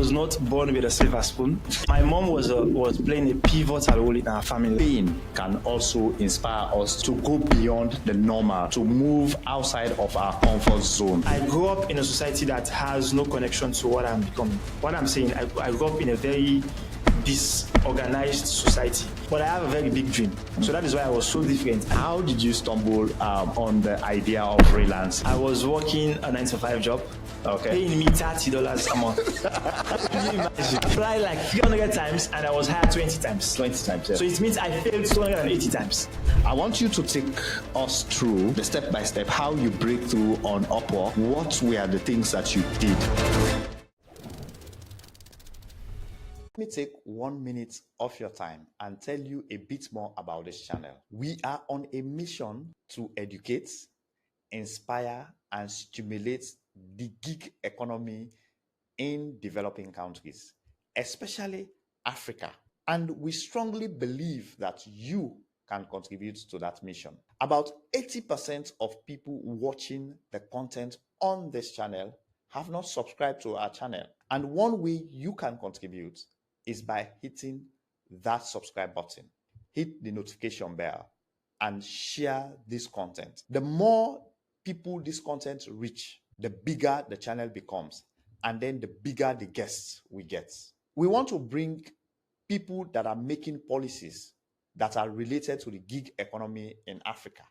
was not born with a silver spoon. My mom was playing a pivotal role in our family. Pain can also inspire us to go beyond the normal, to move outside of our comfort zone. I grew up in a society that has no connection to what I'm becoming. What I'm saying, I grew up in a very disorganized society, but I have a very big dream. So that is why I was so different. How did you stumble on the idea of freelance? I was working a 9-to-5 job. Okay. Paying me $30 a month. Can you imagine? Applied like 300 times and I was hired 20 times. 20 times, yeah. So it means I failed 280 times. I want you to take us through the step-by-step, how you break through on Upwork. What were the things that you did? Let me take 1 minute of your time and tell you a bit more about this channel. We are on a mission to educate, inspire, and stimulate the gig economy in developing countries, especially Africa. And we strongly believe that you can contribute to that mission. About 80% of people watching the content on this channel have not subscribed to our channel. And one way you can contribute is by hitting that subscribe button, hit the notification bell, and share this content. The more people this content reach, the bigger the channel becomes, and then the bigger the guests we get. We want to bring people that are making policies that are related to the gig economy in Africa,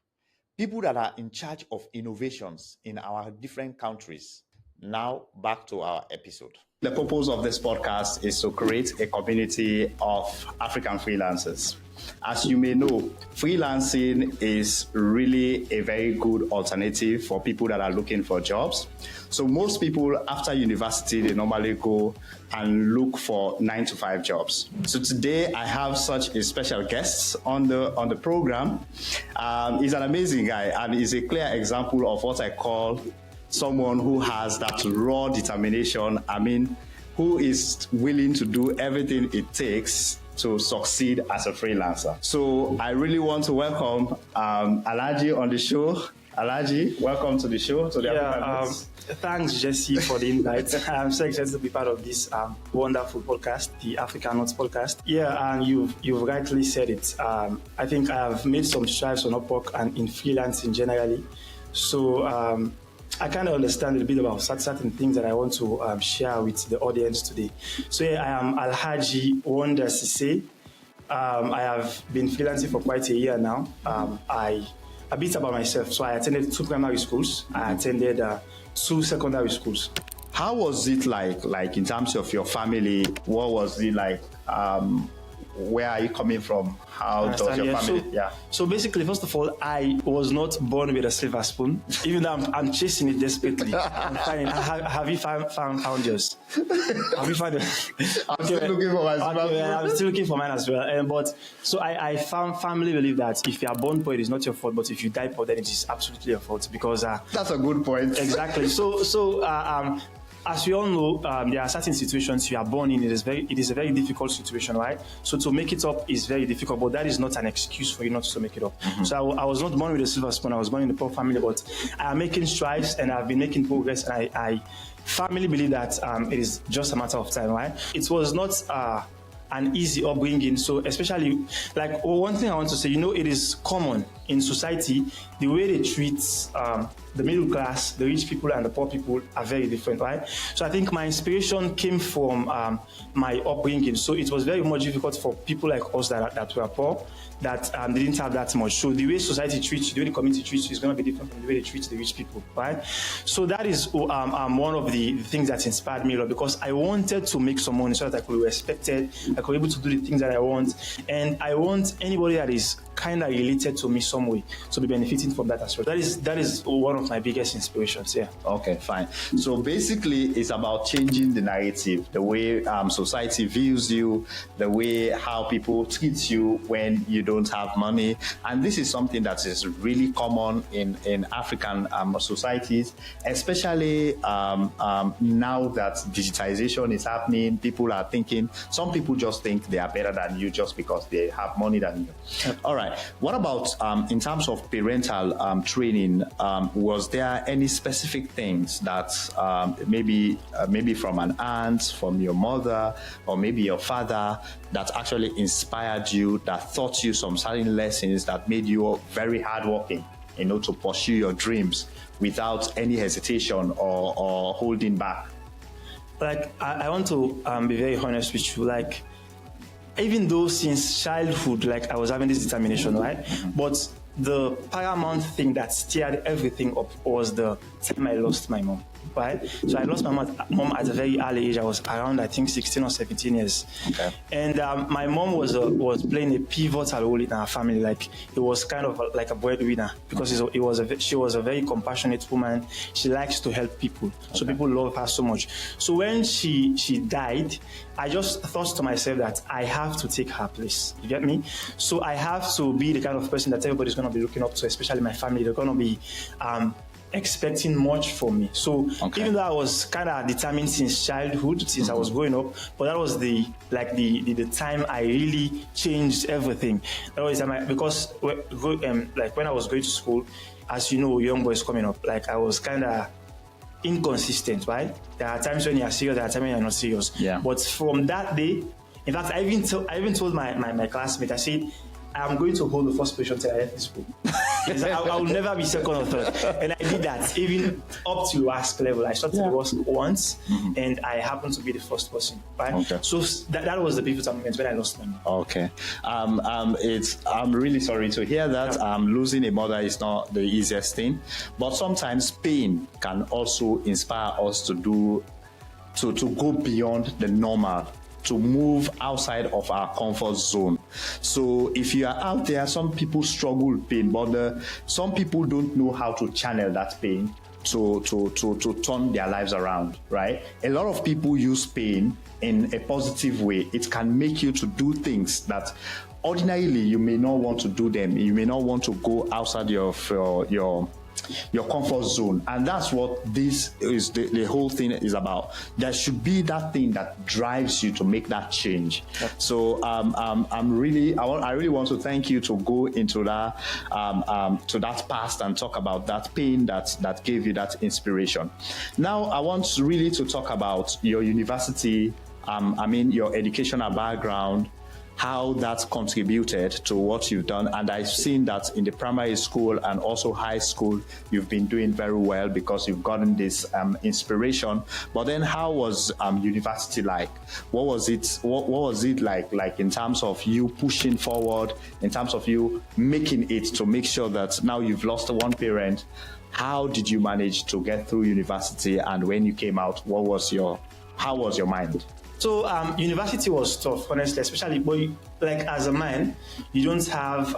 people that are in charge of innovations in our different countries. Now, back to our episode. The purpose of this podcast is to create a community of African freelancers. As you may know, freelancing is really a very good alternative for people that are looking for jobs. So most people after university, they normally go and look for 9-to-5 jobs. So today I have such a special guest on the program. He's an amazing guy and is a clear example of what I call someone who has that raw determination. I mean, who is willing to do everything it takes to succeed as a freelancer. So I really want to welcome Alhaji on the show. Alhaji, welcome to the show. Thanks, Jesse, for the invite. I'm so excited to be part of this wonderful podcast, the African Notes podcast. Yeah, and you've rightly said it. I think I have made some strides on Upwork and in freelancing generally. So I kind of understand a little bit about certain things that I want to share with the audience today. So yeah, I am Alhaji Wonder Sesay. I have been freelancing for quite a year now. A bit about myself. So I attended 2 primary schools. I attended 2 secondary schools. How was it like in terms of your family? What was it like? Where are you coming from? How does your family? So basically, first of all, I was not born with a silver spoon. Even though I'm chasing it desperately. I'm finding. Have you found yours? Have you found it? I'm still looking for mine. I'm still looking for mine as well. But so I firmly believe that if you are born poor, it is not your fault. But if you die poor, then it is absolutely your fault because that's a good point. Exactly. As we all know, there are certain situations you are born in. It is a very difficult situation, right? So to make it up is very difficult, but that is not an excuse for you not to make it up. Mm-hmm. So I was not born with a silver spoon. I was born in a poor family, but I am making strides and I've been making progress. And I firmly believe that it is just a matter of time, right? It was not an easy upbringing. So especially, like one thing I want to say, it is common in society, the way they treat the middle class, the rich people and the poor people are very different, right? So I think my inspiration came from my upbringing. So it was very much difficult for people like us that were poor, that they didn't have that much. So the way society treats you, the way the community treats you is going to be different from the way they treat the rich people, right? So that is one of the things that inspired me a lot because I wanted to make some money so that I could be respected, I could be able to do the things that I want, and I want anybody that is kind of related to me some way to be benefiting from that as well. That is one of my biggest inspirations. Yeah. Okay, fine. So basically, it's about changing the narrative, the way society views you, the way how people treat you when you don't have money, and this is something that is really common in African societies, especially now that digitization is happening. People are thinking. Some people just think they are better than you just because they have money than you. All right. What about in terms of parental medical training, was there any specific things that maybe from an aunt, from your mother, or maybe your father that actually inspired you, that taught you some certain lessons that made you very hardworking, to pursue your dreams without any hesitation or holding back? Like, I want to be very honest with you. Like, even though since childhood, like, I was having this determination, right? But the paramount thing that steered everything up was the time I lost my mom, right? So I lost my mom at a very early age. I was around, I think, 16 or 17 years. Okay. And my mom was playing a pivotal role in our family. Like, it was kind of like a breadwinner, because she was a very compassionate woman. She likes to help people. So people love her so much. So when she died, I just thought to myself that I have to take her place. You get me? So I have to be the kind of person that everybody's going to be looking up to, especially my family. They're going to be expecting much from me. So even though I was kind of determined since childhood, since I was growing up, but that was the time I really changed everything. That was the time because like when I was going to school, as you know, young boys coming up, like I was kind of inconsistent, right? There are times when you are serious, there are times when you are not serious. Yeah. But from that day, in fact, I even told my classmate, I said, I'm going to hold the first position till I left the school. I will never be second or third. And I did that, even up to last level. I started the work once, and I happened to be the first person, right? Okay. So that was the pivotal moment when I lost my mom. Okay. I'm really sorry to hear that. Losing a mother is not the easiest thing, but sometimes pain can also inspire us to go beyond the normal, to move outside of our comfort zone. So if you are out there, some people struggle with pain, but some people don't know how to channel that pain to turn their lives around, right? A lot of people use pain in a positive way. It can make you to do things that ordinarily you may not want to do them. You may not want to go outside your comfort zone, and that's what this is. The whole thing is about. There should be that thing that drives you to make that change. Yep. So I really want to thank you to go into that to that past and talk about that pain that gave you that inspiration. Now I want really to talk about your university. Your educational background, how that contributed to what you've done. And I've seen that in the primary school and also high school, you've been doing very well because you've gotten this inspiration. But then how was university like? What was it like in terms of you pushing forward, in terms of you making it to make sure that now you've lost one parent? How did you manage to get through university? And when you came out, how was your mind? So university was tough, honestly, especially, but like as a man, you don't have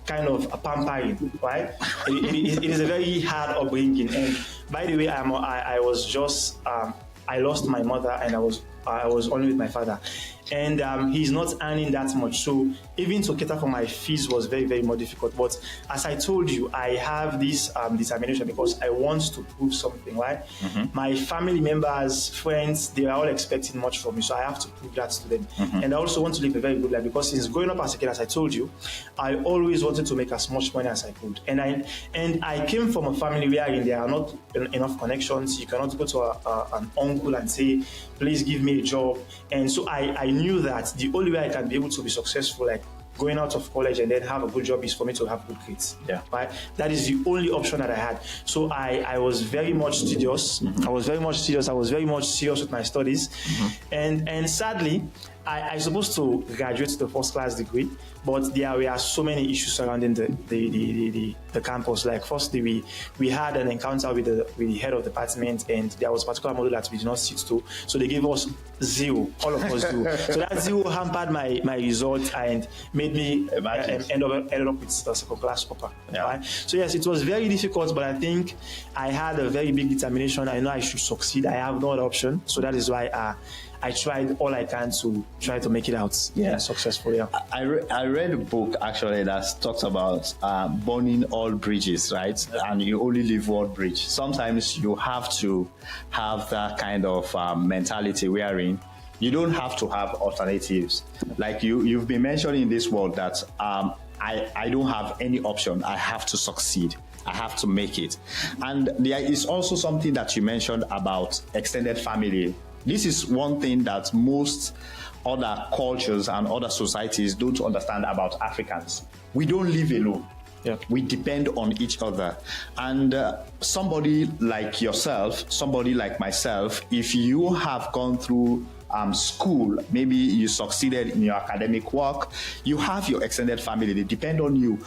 kind of a pampering, right? It is a very hard upbringing. And by the way, I was just I lost my mother, and I was only with my father, and he's not earning that much. So even to cater for my fees was very, very more difficult. But as I told you, I have this determination because I want to prove something, right? My family members, friends, they are all expecting much from me, so I have to prove that to them. And I also want to live a very good life because since growing up as a kid, as I told you, I always wanted to make as much money as I could. And I came from a family where there are not enough connections. You cannot go to an uncle and say, please give me a job. And so I knew that the only way I can be able to be successful, like going out of college and then have a good job, is for me to have good grades. Yeah. Right? That is the only option that I had. So I was very much studious. I was very much serious with my studies. And sadly, I supposed to graduate to the first class degree, but there were so many issues surrounding the campus. Like firstly, we had an encounter with the head of the department, and there was a particular model that we did not sit to, so they gave us 0, all of us 0. So that 0 hampered my result and made me end up with the second class upper. Yeah. Right? So yes, it was very difficult, but I think I had a very big determination. I know I should succeed. I have no other option, so that is why I tried all I can to try to make it out successfully. Yeah. I read a book actually that talks about burning all bridges, right? And you only leave one bridge. Sometimes you have to have that kind of mentality wherein you don't have to have alternatives. Like you've been mentioning in this world that I don't have any option. I have to succeed. I have to make it. And there is also something that you mentioned about extended family. This is one thing that most other cultures and other societies don't understand about Africans. We don't live alone. Yeah. We depend on each other. And somebody like yourself, somebody like myself, if you have gone through school, maybe you succeeded in your academic work, you have your extended family, they depend on you.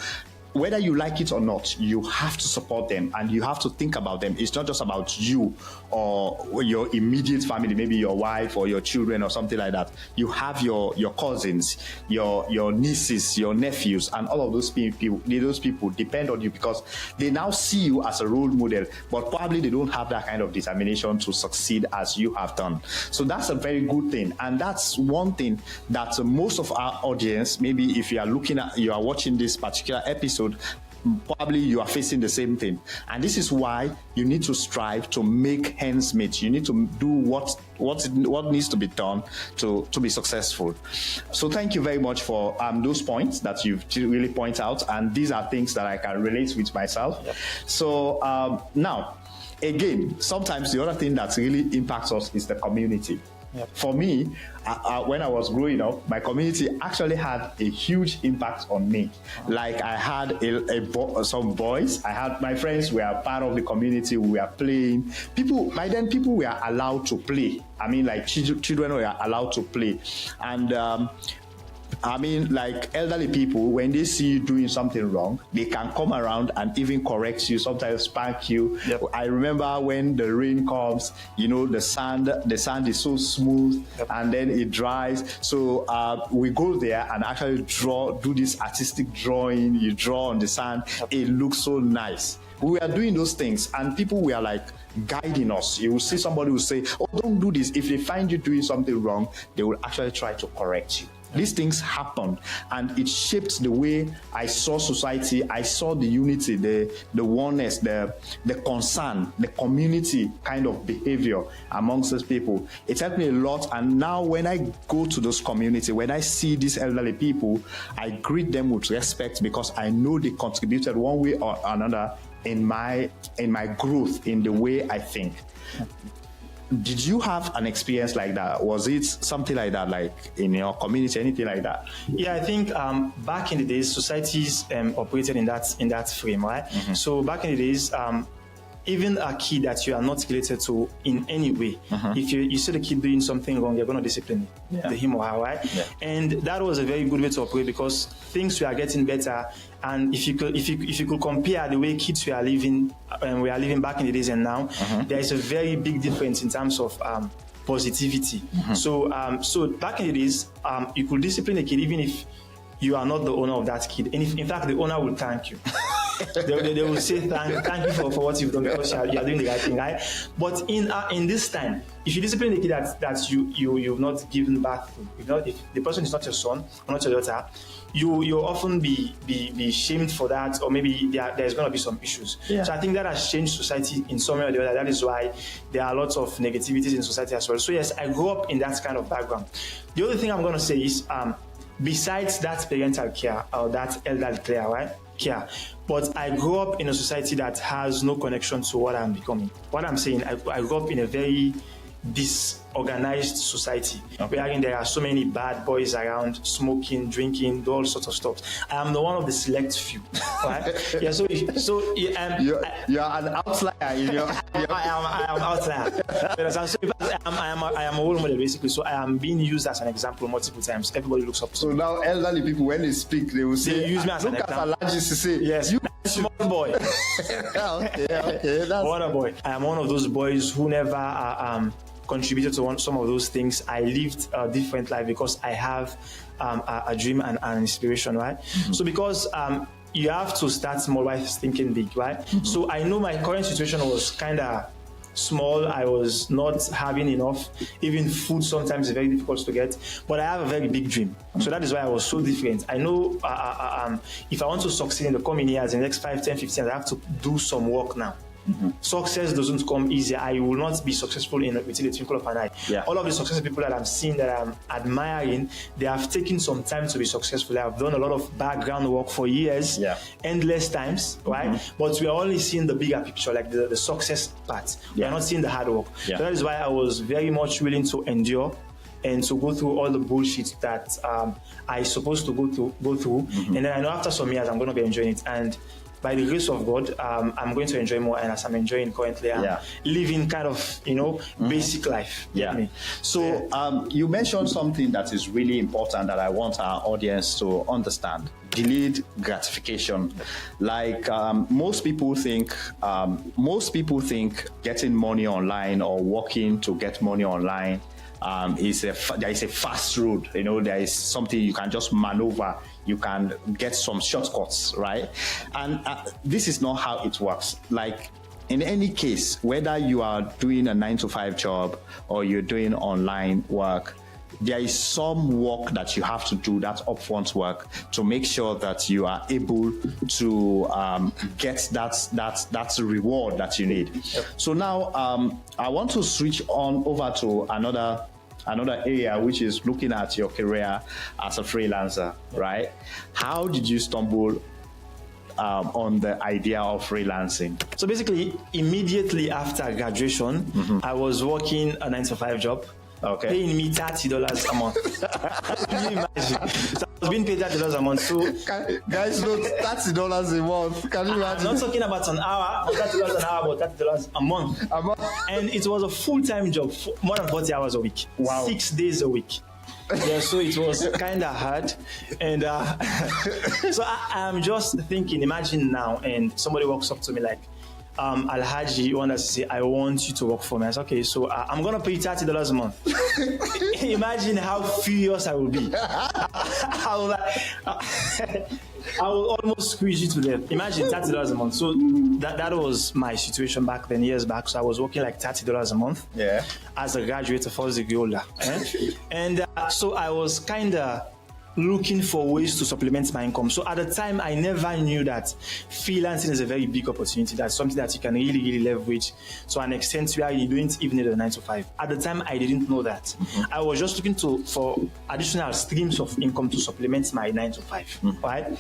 Whether you like it or not, you have to support them and you have to think about them. It's not just about you or your immediate family, maybe your wife or your children or something like that. You have your cousins, your nieces, your nephews, and all of those people depend on you because they now see you as a role model, but probably they don't have that kind of determination to succeed as you have done. So that's a very good thing. And that's one thing that most of our audience, maybe if you are watching this particular episode, probably you are facing the same thing. And this is why you need to strive to make ends meet. You need to do what needs to be done to be successful. So thank you very much for those points that you've really point out. And these are things that I can relate with myself. Yep. So now, again, sometimes the other thing that really impacts us is the community. Yep. For me, when I was growing up, my community actually had a huge impact on me. Like I had some boys. I had my friends were part of the community. We were playing. By then, people were allowed to play. I mean, like children were allowed to play, and like elderly people, when they see you doing something wrong, they can come around and even correct you, sometimes spank you. Yep. I remember when the rain comes, the sand is so smooth. Yep. And then it dries. So we go there and actually do this artistic drawing. You draw on the sand. Yep. It looks so nice. We were doing those things and people were like guiding us. You will see somebody who say, oh, don't do this. If they find you doing something wrong, they will actually try to correct you. These things happened and it shaped the way I saw society. I saw the unity, the oneness, the concern, the community kind of behavior amongst those people. It helped me a lot. And now when I go to those communities, when I see these elderly people, I greet them with respect because I know they contributed one way or another in my growth, in the way I think. Did you have an experience like that? Was it something like that, like in your community, anything like that? Yeah, I think back in the days, societies operated in that frame, right? Mm-hmm. So back in the days, even a kid that you are not related to in any way, if you see the kid doing something wrong, you're going to discipline him or her, right? Yeah. And that was a very good way to operate because things were getting better. And if you could compare the way kids were living back in the days and now, there is a very big difference in terms of positivity. So back in the days, you could discipline a kid even if you are not the owner of that kid. And if, in fact, the owner will thank you. they will say thank you for what you've done because you are doing the right thing, right? But in this time, if you discipline the kid that you've not given birth to, if the person is not your son or not your daughter, you'll often be shamed for that, or maybe there's going to be some issues. Yeah. So I think that has changed society in some way or the other. That is why there are lots of negativities in society as well. So yes, I grew up in that kind of background. The other thing I'm going to say is, besides that parental care or that elderly care, right? Care. But I grew up in a society that has no connection to what I'm becoming. What I'm saying, I grew up in a very disorganized society, wherein there are so many bad boys around, smoking, drinking, all sorts of stuff. I am the one of the select few, right? Yeah. So you're an outlier. I am outlier. So I am a role model basically. So I am being used as an example multiple times. Everybody looks up to me. So now elderly people, when they speak, they will say, they use me as an example. Look at Alhaji Sesay. Yes, you small boy. Okay, that's Wonder boy. I am one of those boys who never contributed to some of those things. I lived a different life because I have a dream and an inspiration, right? So because you have to start small while thinking big, right? So I know my current situation was kind of small. I was not having enough. Even food sometimes is very difficult to get. But I have a very big dream. So that is why I was so different. I know if I want to succeed in the coming years, in the next 5, 10, 15 years, I have to do some work now. Success doesn't come easy. I will not be successful within the twinkle of an eye. Yeah. All of the successful people that I'm seeing, that I'm admiring, they have taken some time to be successful. They have done a lot of background work for years, endless times, right? But we are only seeing the bigger picture, like the success part. We are not seeing the hard work. So that is why I was very much willing to endure and to go through all the bullshit that I supposed to go through. And then I know after some years I'm going to be enjoying it. And by the grace of God, I'm going to enjoy more. And as I'm enjoying currently, I'm living kind of, basic life. So you mentioned something that is really important that I want our audience to understand. Delayed gratification. Like most people think getting money online or working to get money online there is a fast road. There is something you can just maneuver. You can get some shortcuts, right? And this is not how it works. Like in any case, whether you are doing a 9-to-5 job or you're doing online work, there is some work that you have to do, that upfront work, to make sure that you are able to get that reward that you need. So now I want to switch on over to another area, which is looking at your career as a freelancer, right? How did you stumble on the idea of freelancing? So basically, immediately after graduation, I was working a 9-to-5 job. Paying me $30 a month. Can you imagine? So I was being paid $30 a month. So guys, look, $30 a month. Can you imagine? I'm not talking about an hour, $30 an hour, but $30 a month. And it was a full-time job, more than 40 hours a week. Wow. 6 days a week. So it was kind of hard. And so I'm just thinking, imagine now, and somebody walks up to me like, Alhaji Wonder Sesay, I want you to work for me. I said, okay, so I'm going to pay you $30 a month. Imagine how furious I will be. I will almost squeeze you to death. Imagine $30 a month. So that was my situation back then, years back. So I was working like $30 a month as a graduate, a first degree holder. And so I was kind of looking for ways to supplement my income. So at the time, I never knew that freelancing is a very big opportunity. That's something that you can really, really leverage to an extent where you don't even need a 9-to-5. At the time, I didn't know that. I was just looking for additional streams of income to supplement my 9-to-5, right?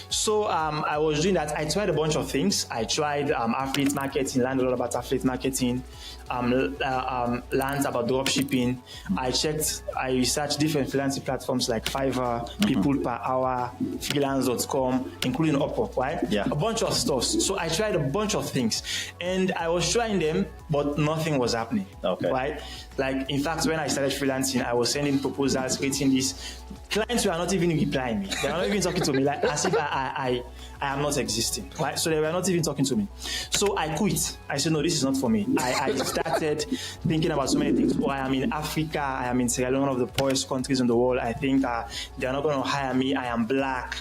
So I was doing that. I tried a bunch of things. I tried affiliate marketing, learned a lot about affiliate marketing, learned about dropshipping. I researched different freelancing platforms like Fiverr, People Per Hour, freelance.com, including Upwork, right? A bunch of stuff. So I tried a bunch of things, and I was trying them, but nothing was happening, right? Like, in fact, when I started freelancing, I was sending proposals, creating this. Clients were not even replying me. They were not even talking to me, like as if I am not existing, right? So they were not even talking to me. So I quit. I said, no, this is not for me. I started thinking about so many things. I am in Africa. I am in Sierra Leone, one of the poorest countries in the world. I think they are not going to hire me. I am black.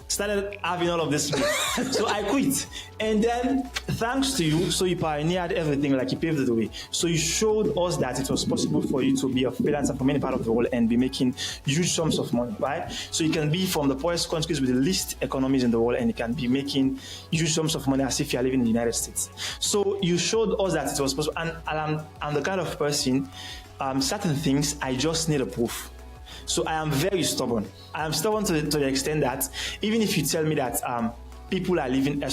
Started having all of this. So I quit. And then, thanks to you, so you pioneered everything, like you paved the way. So you showed us that it was possible for you to be a freelancer from any part of the world and be making huge sums of money, right? So you can be from the poorest countries with the least economies in the world, and you can be making huge sums of money as if you're living in the United States. So you showed us that it was possible. And I'm the kind of person, certain things, I just need a proof. So I am very stubborn. I am stubborn to the extent that even if you tell me that people are living,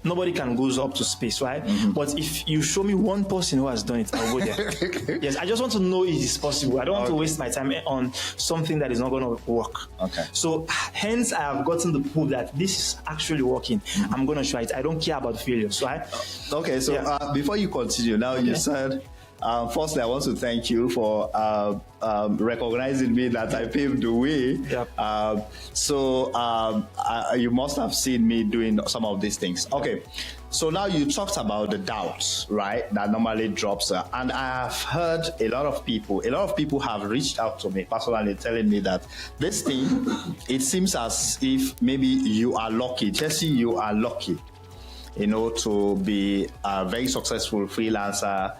nobody can go up to space, right? But if you show me one person who has done it, I'll go there. Yes, I just want to know it is possible. I don't want to waste my time on something that is not going to work. So hence, I have gotten the proof that this is actually working. I'm going to try it. I don't care about failures, right? Okay, so before you continue, now you said, firstly, I want to thank you for recognizing me that I paved the way. You must have seen me doing some of these things. Okay, so now you talked about the doubts, right, that normally drops. And I have heard a lot of people have reached out to me personally telling me that this thing, it seems as if maybe you are lucky. Jesse, you are lucky, to be a very successful freelancer,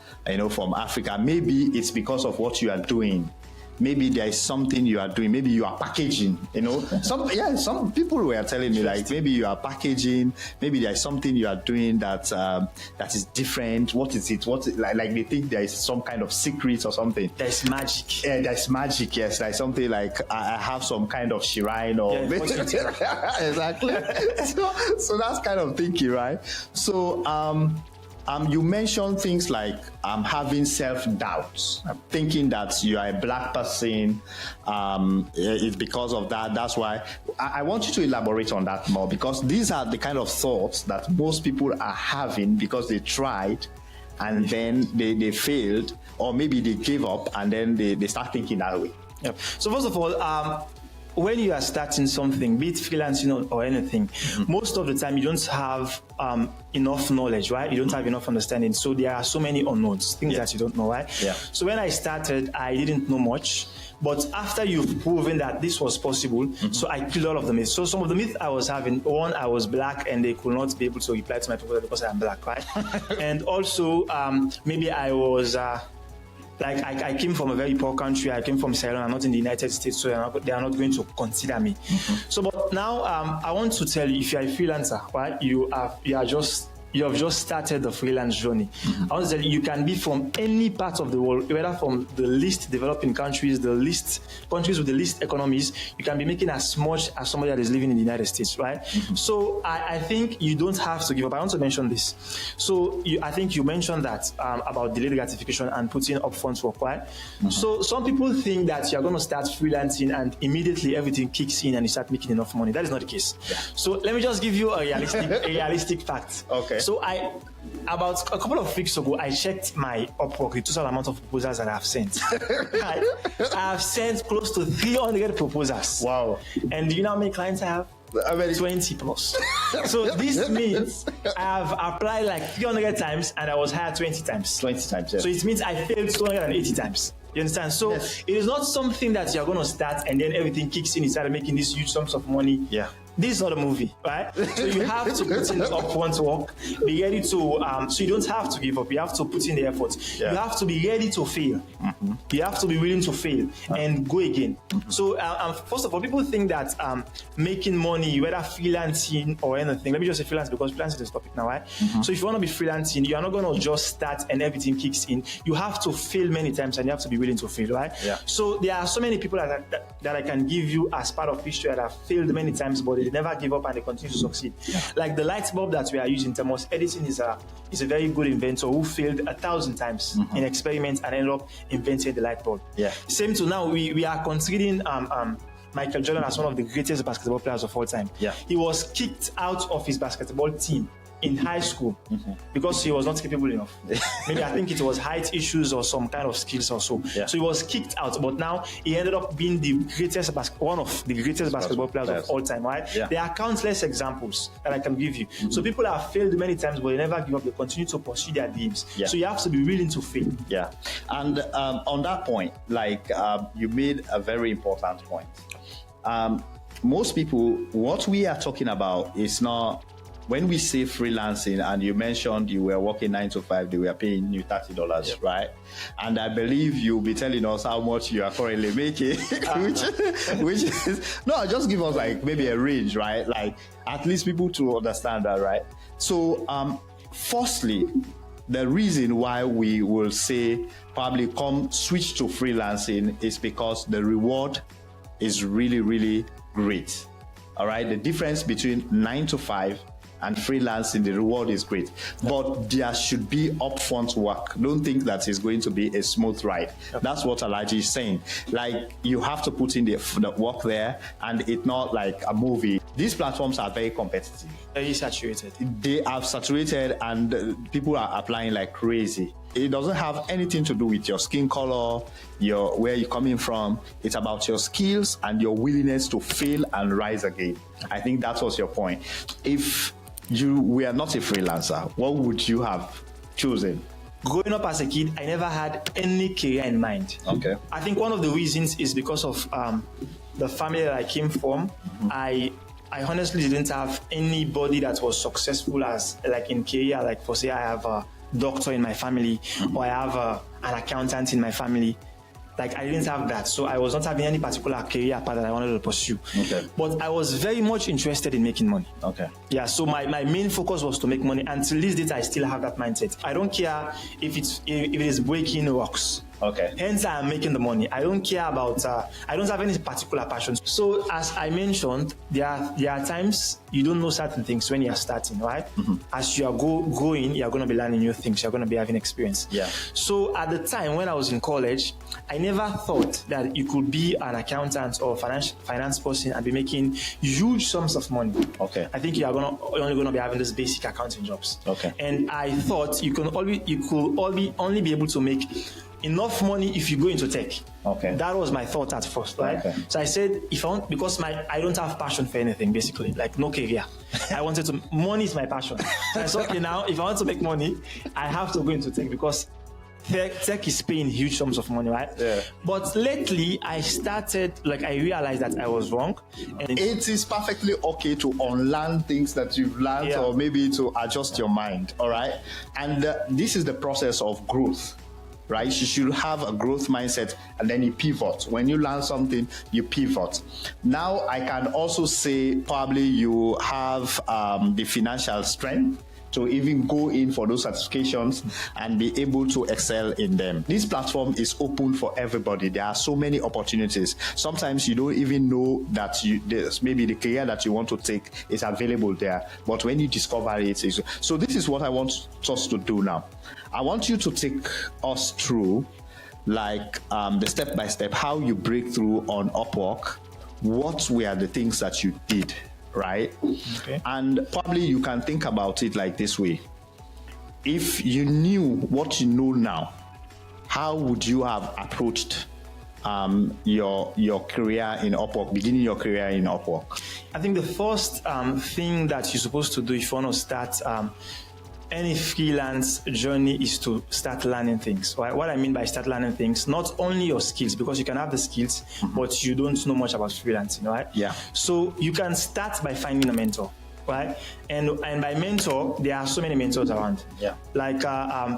from Africa. Maybe it's because of what you are doing maybe there is something you are doing. Maybe you are packaging, some people were telling me like, maybe you are packaging, maybe there is something you are doing that is different. What is it? Like they think there is some kind of secret or something. There's magic. Yeah, there's magic, yes. Like something like I have some kind of shrine or exactly. So that's kind of thinking, right? So you mentioned things like having self-doubts, thinking that you are a black person. It's because of that. That's why I want you to elaborate on that more, because these are the kind of thoughts that most people are having because they tried and then they failed, or maybe they gave up and then they start thinking that way. Yep. So first of all, when you are starting something, be it freelancing or anything, most of the time you don't have enough knowledge, right? You don't have enough understanding. So there are so many unknowns, things that you don't know, right? Yeah. So when I started, I didn't know much. But after you've proven that this was possible, so I killed all of the myths. So some of the myths I was having, one, I was black and they could not be able to reply to my proposal because I'm black, right? And also, maybe I was... I came from a very poor country. I came from Sierra Leone. I'm not in the United States, so they are not going to consider me. So, but now I want to tell you, if you're a freelancer, right, you have just started the freelance journey. I want to tell you, you can be from any part of the world, whether from the least developing countries, the least countries with the least economies. You can be making as much as somebody that is living in the United States, right? So I think you don't have to give up. I want to mention this. So I think you mentioned that about delayed gratification and putting upfront work, right? So some people think that you're going to start freelancing and immediately everything kicks in and you start making enough money. That is not the case. Yeah. So let me just give you a realistic fact. Okay. So about a couple of weeks ago, I checked my Upwork, the total amount of proposals that I've sent. I have sent close to 300 proposals. Wow. And do you know how many clients I have? 20 plus. So this means I have applied like 300 times and I was hired 20 times. 20 times, yes. So it means I failed 280 times. You understand? So It is not something that you're going to start and then everything kicks in, you start making these huge sums of money. Yeah. This is not a movie, right? So you have to put in the upfront work, be ready to, so you don't have to give up. You have to put in the effort. Yeah. You have to be ready to fail. You have to be willing to fail and go again. So first of all, people think that making money, whether freelancing or anything, let me just say freelance because freelance is the topic now, right? So if you want to be freelancing, you are not going to just start and everything kicks in. You have to fail many times and you have to be willing to fail, right? Yeah. So there are so many people that I can give you as part of history that have failed many times, but they never give up and they continue to succeed. Yeah. Like the light bulb that we are using, Thomas Edison is a very good inventor who failed 1,000 times in experiments and ended up inventing the light bulb. Yeah. Same to now, we are considering Michael Jordan as one of the greatest basketball players of all time. Yeah. He was kicked out of his basketball team in high school because he was not capable enough. Maybe I think it was height issues or some kind of skills or so. Yeah. So he was kicked out, but now he ended up being one of the greatest basketball players of all time, right? Yeah. There are countless examples that I can give you. So people have failed many times, but they never give up. They continue to pursue their dreams. Yeah. So you have to be willing to fail. Yeah. And on that point, you made a very important point. Most people, what we are talking about is not, when we say freelancing, and you mentioned you were working 9 to 5, they were paying you $30, yep. Right? And I believe you'll be telling us how much you are currently making, which is, no, just give us like maybe a range, right? Like at least people to understand that, right? So, firstly, the reason why we will say probably switch to freelancing is because the reward is really, really great. All right. The difference between 9 to 5 and freelancing, the reward is great, but there should be upfront work. Don't think that it's going to be a smooth ride. That's what Alhaji is saying. Like you have to put in the work there, and it's not like a movie. These platforms are very competitive. Very saturated. They are saturated, and people are applying like crazy. It doesn't have anything to do with your skin color, where you're coming from. It's about your skills and your willingness to fail and rise again. I think that was your point. If you were not a freelancer, what would you have chosen? Growing up as a kid, I never had any career in mind. Okay. I think one of the reasons is because of the family that I came from. I honestly didn't have anybody that was successful as like in career. Like for say, I have a doctor in my family, or I have an accountant in my family. Like I didn't have that, so I was not having any particular career path that I wanted to pursue. Okay. But I was very much interested in making money. Okay. Yeah, so my main focus was to make money. Until this date, I still have that mindset. I don't care if it is breaking rocks. Okay. Hence, I'm making the money. I don't care about. I don't have any particular passion. So, as I mentioned, there are times you don't know certain things when you are starting, right? As you are growing, you are going to be learning new things. You are going to be having experience. Yeah. So, at the time when I was in college, I never thought that you could be an accountant or finance person and be making huge sums of money. Okay. I think you're only going to be having these basic accounting jobs. Okay. And I thought you could only be able to make enough money if you go into tech. Okay. That was my thought at first, right? Okay. So I said, because I don't have passion for anything, basically, like no career. Money is my passion. So I said, okay, now if I want to make money, I have to go into tech because tech is paying huge sums of money, right? Yeah. But lately, I realized that I was wrong. And it is perfectly okay to unlearn things that you've learned, or maybe to adjust your mind, all right? And this is the process of growth. Right? You should have a growth mindset and then you pivot. When you learn something, you pivot. Now, I can also say probably you have the financial strength to even go in for those certifications and be able to excel in them. This platform is open for everybody. There are so many opportunities. Sometimes you don't even know that maybe the career that you want to take is available there. But when you discover it, so this is what I want us to do now. I want you to take us through the step-by-step, how you break through on Upwork, what were the things that you did, right? Okay. And probably you can think about it like this way. If you knew what you know now, how would you have approached your career in Upwork, beginning your career in Upwork? I think the first thing that you're supposed to do if you want to start any freelance journey is to start learning things. Right? What I mean by start learning things, not only your skills, because you can have the skills, but you don't know much about freelancing, right? Yeah. So you can start by finding a mentor, right? And by mentor, there are so many mentors around. Yeah. Like,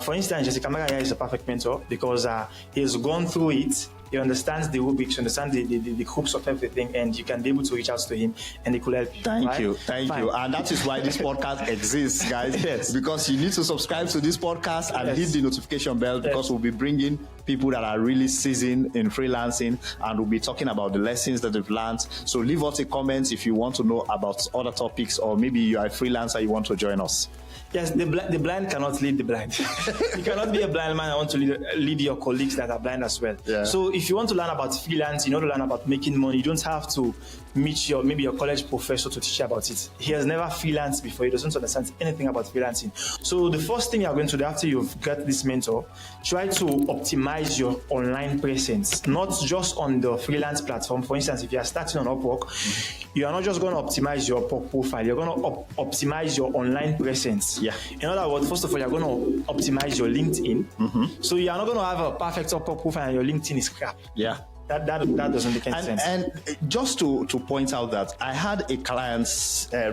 for instance, Kamara is a perfect mentor because he has gone through it. He understands the rubrics, understands the hooks of everything, and you can be able to reach out to him and he could help you. Thank you. And that is why this podcast exists, guys. Yes. Because you need to subscribe to this podcast and hit the notification bell, because we'll be bringing people that are really seasoned in freelancing, and we'll be talking about the lessons that they've learned. So leave us a comment if you want to know about other topics, or maybe you are a freelancer, you want to join us. Yes, the blind cannot lead the blind. You cannot be a blind man and want to lead your colleagues that are blind as well. Yeah. So if you want to learn about freelance, you want to learn about making money, you don't have to meet maybe your college professor to teach you about it. He has never freelanced before. He doesn't understand anything about freelancing. So the first thing you're going to do after you've got this mentor, try to optimize your online presence, not just on the freelance platform. For instance, if you are starting on Upwork, you are not just going to optimize your Upwork profile. You're going to optimize your online presence. Yeah. In other words, first of all, you're going to optimize your LinkedIn. So you are not going to have a perfect Upwork profile and your LinkedIn is crap. Yeah. That doesn't make any sense. And just to point out that I had a client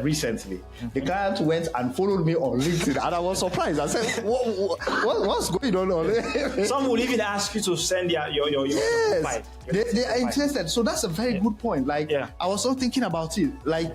recently. The client went and followed me on LinkedIn, and I was surprised. I said, what's going on? Some will even ask you to send your yes, they are interested. So that's a very good point. I was also thinking about it.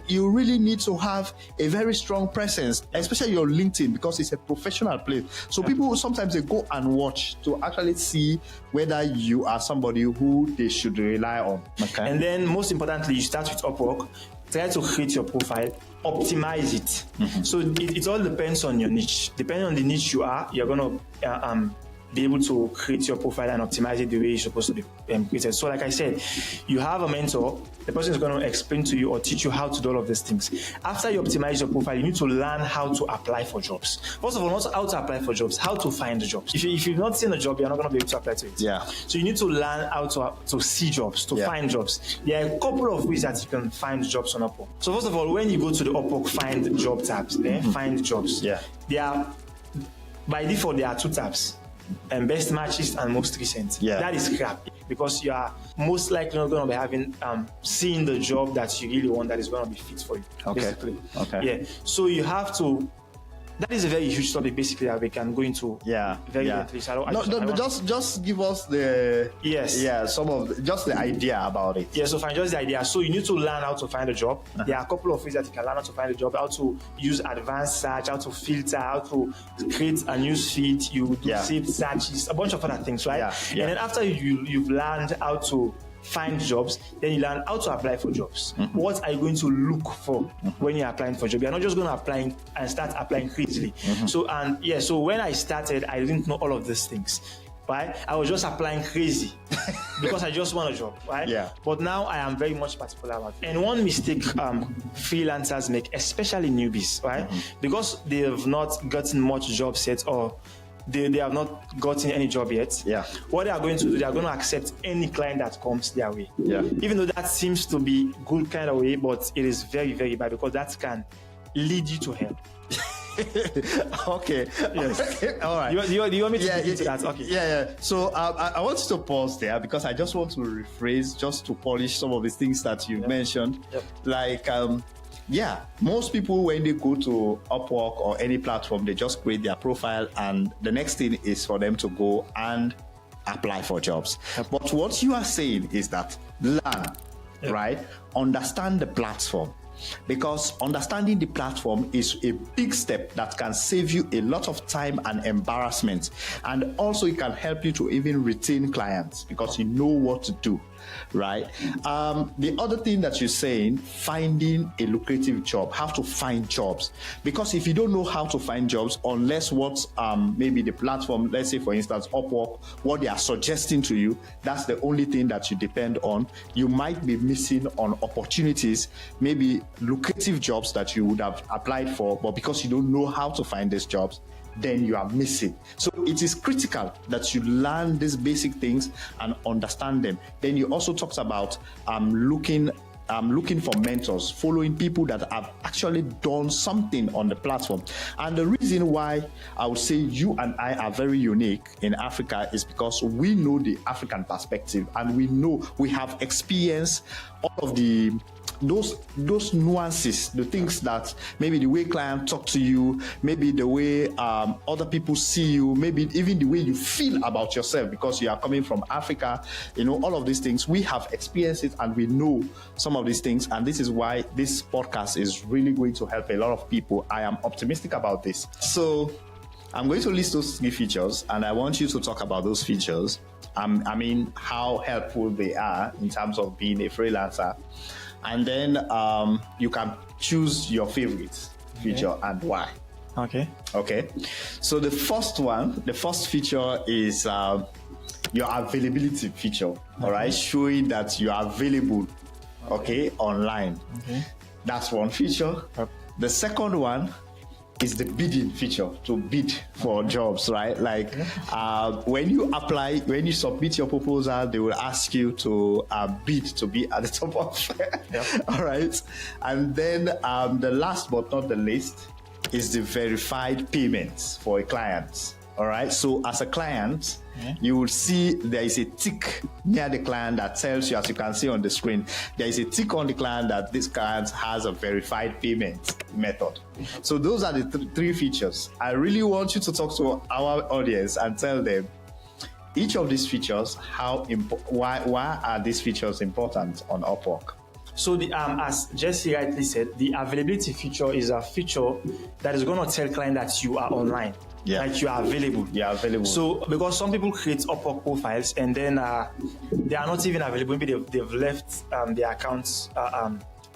You really need to have a very strong presence, especially your LinkedIn, because it's a professional place. So people sometimes they go and watch to actually see whether you are somebody who they should rely on. Okay. And then most importantly, you start with Upwork. Try to create your profile, optimize it. So it all depends on your niche. Depending on the niche you are, you're going to be able to create your profile and optimize it the way it's supposed to be created. So like I said, you have a mentor, the person is going to explain to you or teach you how to do all of these things. After you optimize your profile, you need to learn how to apply for jobs. First of all, not how to apply for jobs, how to find jobs. If you've not seen a job, you're not going to be able to apply to it. Yeah. So you need to learn how to see jobs, to find jobs. There are a couple of ways that you can find jobs on Upwork. So first of all, when you go to the Upwork find job tabs, find jobs. Yeah. By default, there are two tabs. And best matches and most recent. That is crap, because you are most likely not going to be having seeing the job that you really want that is going to be fit for you. Okay. Basically. Okay. Yeah. So you have to That is a very huge topic, basically, that we can go into. Very quickly. So just give us the some of just the idea about it. Yeah, so find just the idea. So you need to learn how to find a job. There are a couple of ways that you can learn how to find a job, how to use advanced search, how to filter, how to create a news feed, you do saved searches, a bunch of other things, right? And then after you've learned how to find jobs, then you learn how to apply for jobs. What are you going to look for when you're applying for a job? You're not just going to apply and start applying crazily. So when I started, I didn't know all of these things, right? I was just applying crazy because I just want a job, right? But now I am very much particular about it. And one mistake freelancers make, especially newbies, right? Because they have not gotten much job set, or they have not gotten any job yet. What they are going to do, they are going to accept any client that comes their way. Even though that seems to be good kind of way, but it is very, very bad, because that can lead you to hell. Okay. All right. Do you want me to get into that? Okay. So I want you to pause there, because I just want to rephrase, just to polish some of the things that you mentioned. Like, most people, when they go to Upwork or any platform, they just create their profile, and the next thing is for them to go and apply for jobs. But what you are saying is that learn, right? Understand the platform. Because understanding the platform is a big step that can save you a lot of time and embarrassment. And also it can help you to even retain clients, because you know what to do, right? The other thing that you're saying, finding a lucrative job, how to find jobs. Because if you don't know how to find jobs, unless what maybe the platform, let's say for instance Upwork, what they are suggesting to you, that's the only thing that you depend on, you might be missing on opportunities, maybe lucrative jobs that you would have applied for, but because you don't know how to find these jobs, then you are missing. So it is critical that you learn these basic things and understand them. Then you also talked about looking for mentors, following people that have actually done something on the platform. And the reason why I would say you and I are very unique in Africa is because we know the African perspective, and we know we have experienced all of those nuances, the things that maybe the way clients talk to you, maybe the way other people see you, maybe even the way you feel about yourself, because you are coming from Africa, all of these things, we have experienced it, and we know some of these things. And this is why this podcast is really going to help a lot of people. I am optimistic about this. So I'm going to list those 3 features, and I want you to talk about those features. I mean, how helpful they are in terms of being a freelancer. And then you can choose your favorite feature and why. Okay. So the first feature is your availability feature. All right, showing that you are available. Online. That's one feature. The second one is the bidding feature, to bid for jobs, right? Like when you apply, when you submit your proposal, they will ask you to bid to be at the top of. All right. And then the last but not the least is the verified payments for a client. All right. So as a client, you will see there is a tick near the client that tells you, as you can see on the screen, there is a tick on the client that this client has a verified payment method. So those are the 3 features. I really want you to talk to our audience and tell them each of these features, why are these features important on Upwork? So as Jesse rightly said, the availability feature is a feature that is going to tell client that you are online. Like you are available. Yeah, available. So because some people create Upwork profiles and then they are not even available. Maybe they've left their accounts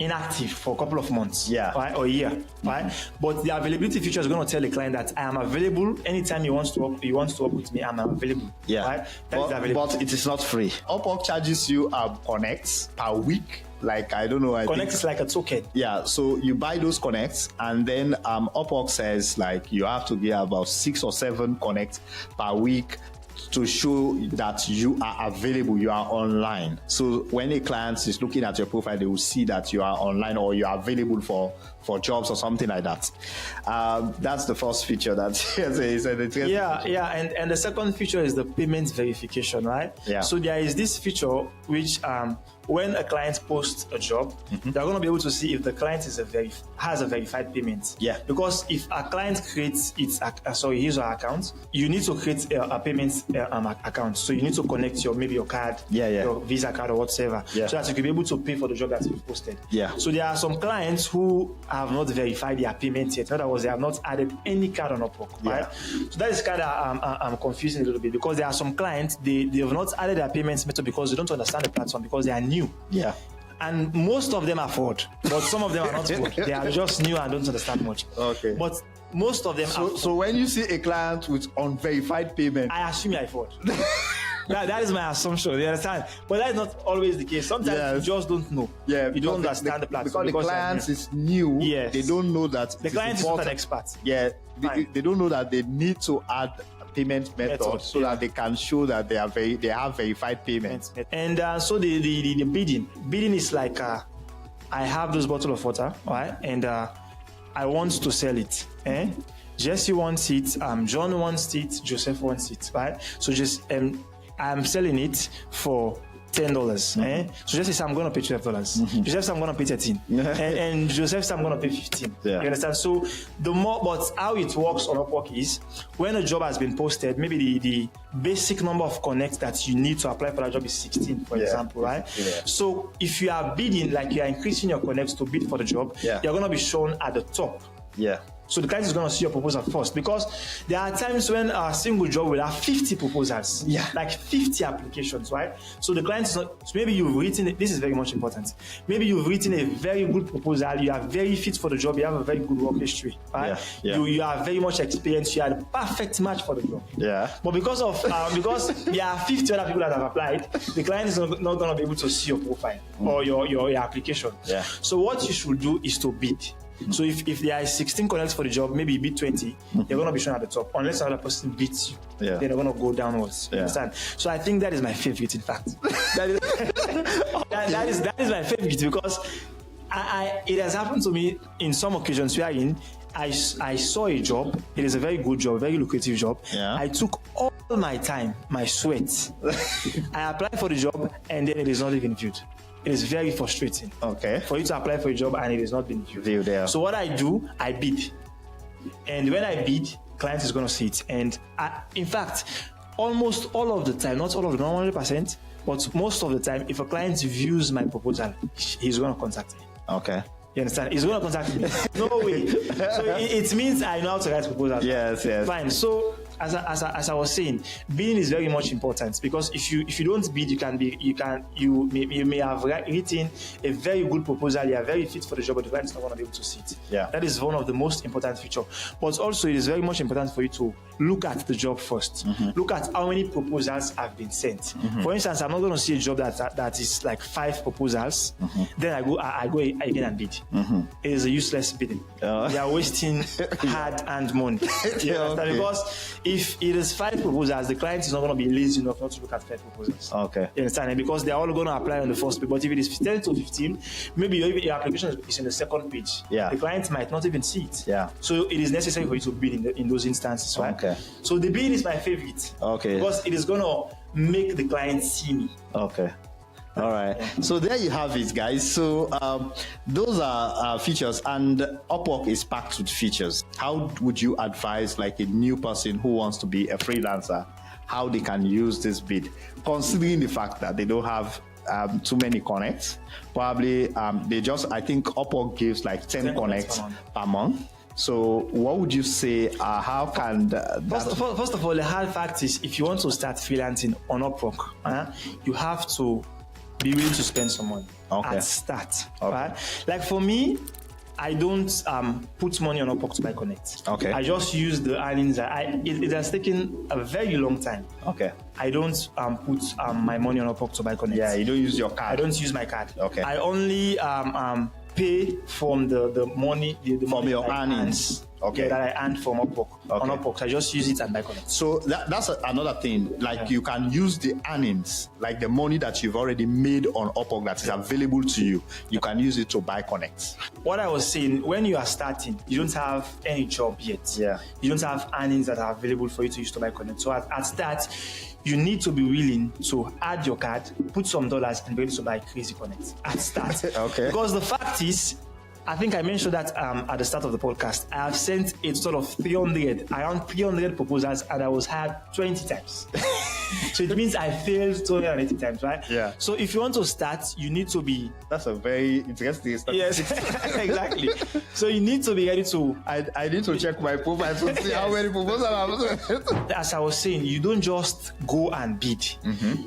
inactive for a couple of months, right, or a year, right? But the availability feature is going to tell the client that I am available anytime he wants to work with me. I'm available. Right? But it is not free. Upwork charges you connects per week. Like, I don't know. Connect is like a token. Yeah, so you buy those connects, and then Upwork says like you have to get about 6 or 7 connects per week. to show that you are available, you are online. So when a client is looking at your profile, they will see that you are online or you are available for jobs or something like that. That's the first feature that and the second feature is the payment verification, right? Yeah. So there is this feature which when a client posts a job, they're going to be able to see if the client has a verified payment. Yeah. Because if a client creates his or her account, you need to create a payment account. So you need to connect your card, your Visa card or whatever, so that you can be able to pay for the job that you've posted. Yeah. So there are some clients who have not verified their payment yet. In other words, they have not added any card on Upwork, right? So that is kind of I'm confusing a little bit, because there are some clients they have not added their payments method because they don't understand the platform, because they are new. Yeah. And most of them are fraud, but some of them are not fraud. They are just new and don't understand much. Okay. But most of them are. So when you see a client with unverified payment, I assume you're fraud. That is my assumption. You understand? But that is not always the case. Sometimes you just don't know. Yeah, you don't understand the platform. Because the client is new. Yes. They don't know that the client is not an expert. Yeah. They don't know that they need to add payment method so that they can show that they have verified payments. And so the bidding is like I have this bottle of water, right? And I want to sell it. Jesse wants it, John wants it, Joseph wants it, right? So just I'm selling it for $10. So Jesse says I'm going to pay $12. Joseph says I'm going to pay 13. and Joseph says I'm going to pay 15. You understand? So but how it works on Upwork is when a job has been posted, maybe the basic number of connects that you need to apply for that job is 16, for example, right? So if you are bidding, like you are increasing your connects to bid for the job, you're going to be shown at the top. So the client is going to see your proposal first, because there are times when a single job will have 50 proposals, like 50 applications, right? So the client is not, so maybe you've written, this is very much important. Maybe you've written a very good proposal, you are very fit for the job, you have a very good work history, right? You are very much experienced, you are the perfect match for the job. But because there are 50 other people that have applied, the client is not going to be able to see your profile or your application. So what you should do is to bid. So if there are 16 connects for the job, maybe you bid 20, you're going to be shown at the top. Unless another person beats you, then they're going to go downwards. You understand? So I think that is my favorite, in fact. that is my favorite, because it has happened to me in some occasions wherein I saw a job. It is a very good job, very lucrative job. I took all my time, my sweat. I applied for the job, and then it is not even viewed. It is very frustrating. For you to apply for a job and it is not being viewed. So what I do, I bid. And when I bid, client is going to see it. And in fact, almost all of the time, not all of them, not 100%, but most of the time, if a client views my proposal, he's going to contact me. You understand? He's going to contact me. No way. So it means I know how to write proposals. Yes. Fine. So as I was saying, bidding is very much important, because if you don't bid, you may have written a very good proposal, you are very fit for the job, but the client is not going to be able to see it. That is one of the most important features. But also, it is very much important for you to look at the job first. Look at how many proposals have been sent. For instance, I'm not going to see a job that is like 5 proposals. Then I go again and bid. It is a useless bidding. You are wasting hard and money. Because if it is 5 proposals, the client is not going to be lazy enough not to look at 5 proposals. You understand? Because they are all going to apply on the first page. But if it is 10 to 15, maybe your application is in the second page. The client might not even see it. So it is necessary for you to bid in those instances, right? So the bid is my favorite. Because it is going to make the client see me. All right. So there you have it, guys. So those are features, and Upwork is packed with features. How would you advise like a new person who wants to be a freelancer, how they can use this bid, considering the fact that they don't have too many connects? Probably I think Upwork gives like 10 connects per month. So what would you say, how can first of all, the hard fact is, if you want to start freelancing on Upwork, you have to be willing to spend some money at start. Right? Like for me, I don't put money on Upwork to buy connect. I just use the earnings. It has taken a very long time. I don't put my money on Upwork to buy connect. You don't use your card. I don't use my card. I only pay from the money from your earnings. Okay. that I earned from Upwork. On Upwork, so I just use it and buy connect. So that's another thing. Like you can use the earnings, like the money that you've already made on Upwork that is available to you. You can use it to buy connect. What I was saying, when you are starting, you don't have any job yet. Yeah. You don't have earnings that are available for you to use to buy connect. So at start, you need to be willing to add your card, put some dollars, and be ready to buy crazy connect at start. Okay. Because the fact is, I think I mentioned that at the start of the podcast, I have sent a total of around 300 proposals, and I was hired 20 times. So it means I failed 280 times, right? Yeah. So if you want to start, you need to be... That's a very interesting statistic. Yes, exactly. So you need to be ready to... I need to check my profile to see how many proposals I'm... As I was saying, you don't just go and bid.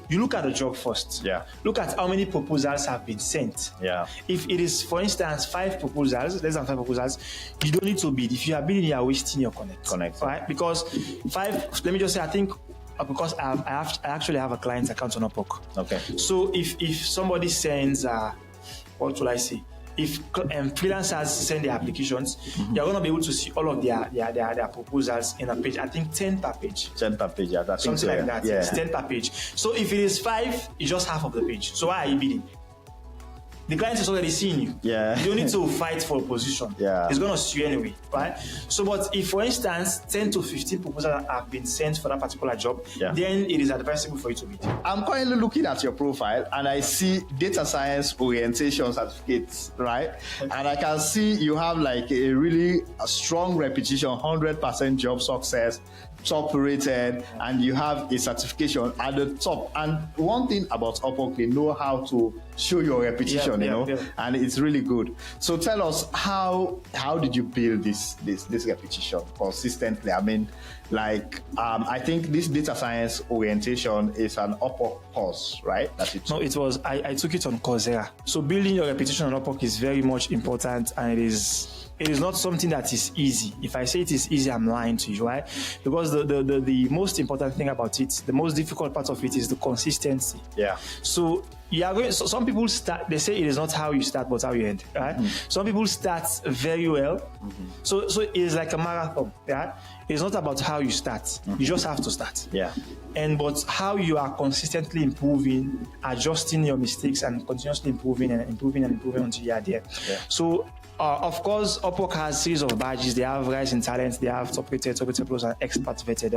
You look at the job first. Yeah. Look at how many proposals have been sent. Yeah. If it is, for instance, 5 proposals, less than 5 proposals, you don't need to bid. If you are bidding, you are wasting your connect. Right? Because 5, let me just say, I think, because I actually have a client account on Upwork. Okay. So if somebody sends, what will I say? If freelancers send their applications, you're going to be able to see all of their proposals in a page. I think 10 per page. 10 per page, yeah. That's something like that. Yeah. It's 10 per page. So if it is 5, it's just half of the page. So why are you bidding? The client is already seeing you. Yeah. You don't need to fight for a position. Yeah. It's going to sue you anyway, right? So, but if, for instance, 10 to 15 proposals have been sent for that particular job, then it is advisable for you to bid. I'm currently looking at your profile and I see data science orientation certificates, right? And I can see you have like a really strong repetition, 100% job success, top rated, and you have a certification at the top. And one thing about Upwork, they know how to show your repetition, you know, and it's really good. So tell us, how did you build this repetition consistently? I mean, like I think this data science orientation is an Upwork course, right? No, it was. I took it on Coursera. So building your repetition on Upwork is very much important, and it is not something that is easy. If I say it is easy, I'm lying to you, right? Because the most important thing about it, the most difficult part of it is the consistency. Yeah. So you are going. So some people start. They say it is not how you start, but how you end, right? Some people start very well. So it is like a marathon, right? It's not about how you start. You just have to start. Yeah. But how you are consistently improving, adjusting your mistakes, and continuously improving until you are there. Yeah. So. Of course, Upwork has a series of badges. They have Rise in Talent, they have Top Rated Plus, and Expert Vetted.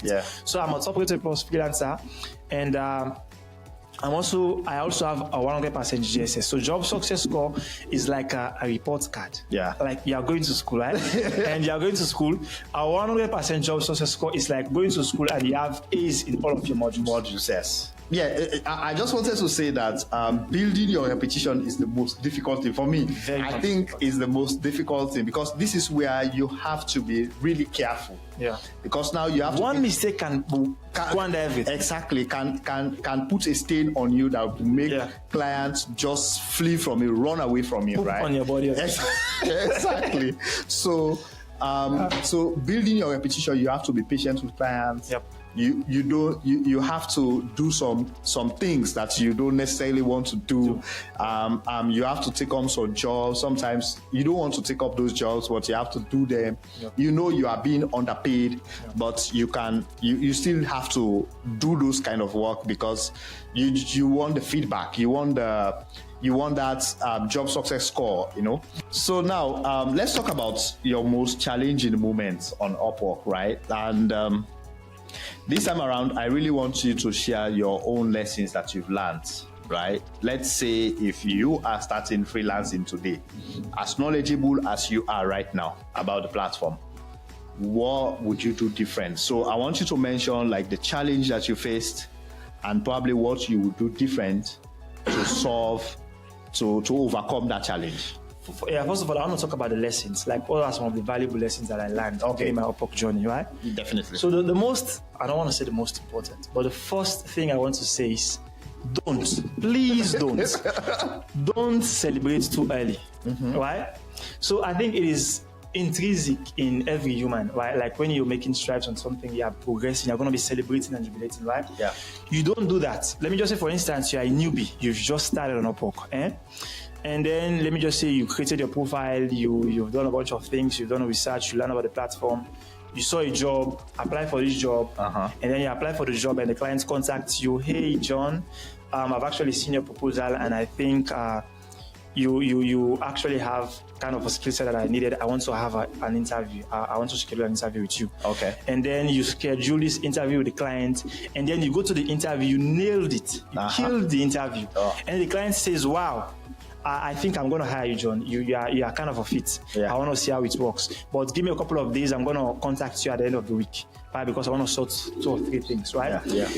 Yeah. So I'm a Top Rated Plus freelancer, and I also have a 100% GSS. So job success score is like a report card. Yeah. Like you are going to school, right? And you are going to school. A 100% job success score is like going to school and you have A's in all of your modules. Yes. Yeah, I just wanted to say that building your repetition is the most difficult thing for me. I think is the most difficult thing because this is where you have to be really careful. Yeah. Because now you have one mistake can squander everything. Exactly. Can put a stain on you that will make clients just flee from you, run away from you, Poop right? On your body. Exactly. So building your repetition, you have to be patient with clients. Yep. You have to do some things that you don't necessarily want to do. You have to take on some jobs. Sometimes you don't want to take up those jobs, but you have to do them. Yep. You know you are being underpaid, but you still have to do those kind of work because you want the feedback. You want that job success score, you know. So now let's talk about your most challenging moments on Upwork, right? And this time around, I really want you to share your own lessons that you've learned, right? Let's say if you are starting freelancing today, as knowledgeable as you are right now about the platform, what would you do different? So I want you to mention like the challenge that you faced and probably what you would do different to solve, to overcome that challenge. First of all, I want to talk about the lessons. Like, what are some of the valuable lessons that I learned in my Upwork journey, right? Definitely. So the most, I don't want to say the most important, but the first thing I want to say is please don't celebrate too early, right? So I think it is intrinsic in every human, right? Like when you're making strides on something, you're progressing, you're going to be celebrating and jubilating, right? Yeah. You don't do that. Let me just say, for instance, you're a newbie. You've just started on Upwork, and then let me just say you created your profile, you've done a bunch of things, you've done research, you learn about the platform, you saw a job, apply for this job, and then you apply for the job and the client contacts you, hey, John, I've actually seen your proposal and I think you actually have kind of a skill set that I needed. I want to have an interview. I want to schedule an interview with you. Okay. And then you schedule this interview with the client, and then you go to the interview, you nailed it. You killed the interview. And the client says, wow, I think I'm going to hire you, John. You are kind of a fit. Yeah. I want to see how it works. But give me a couple of days. I'm going to contact you at the end of the week. Right? Because I want to sort 2 or 3 things, right? Yeah.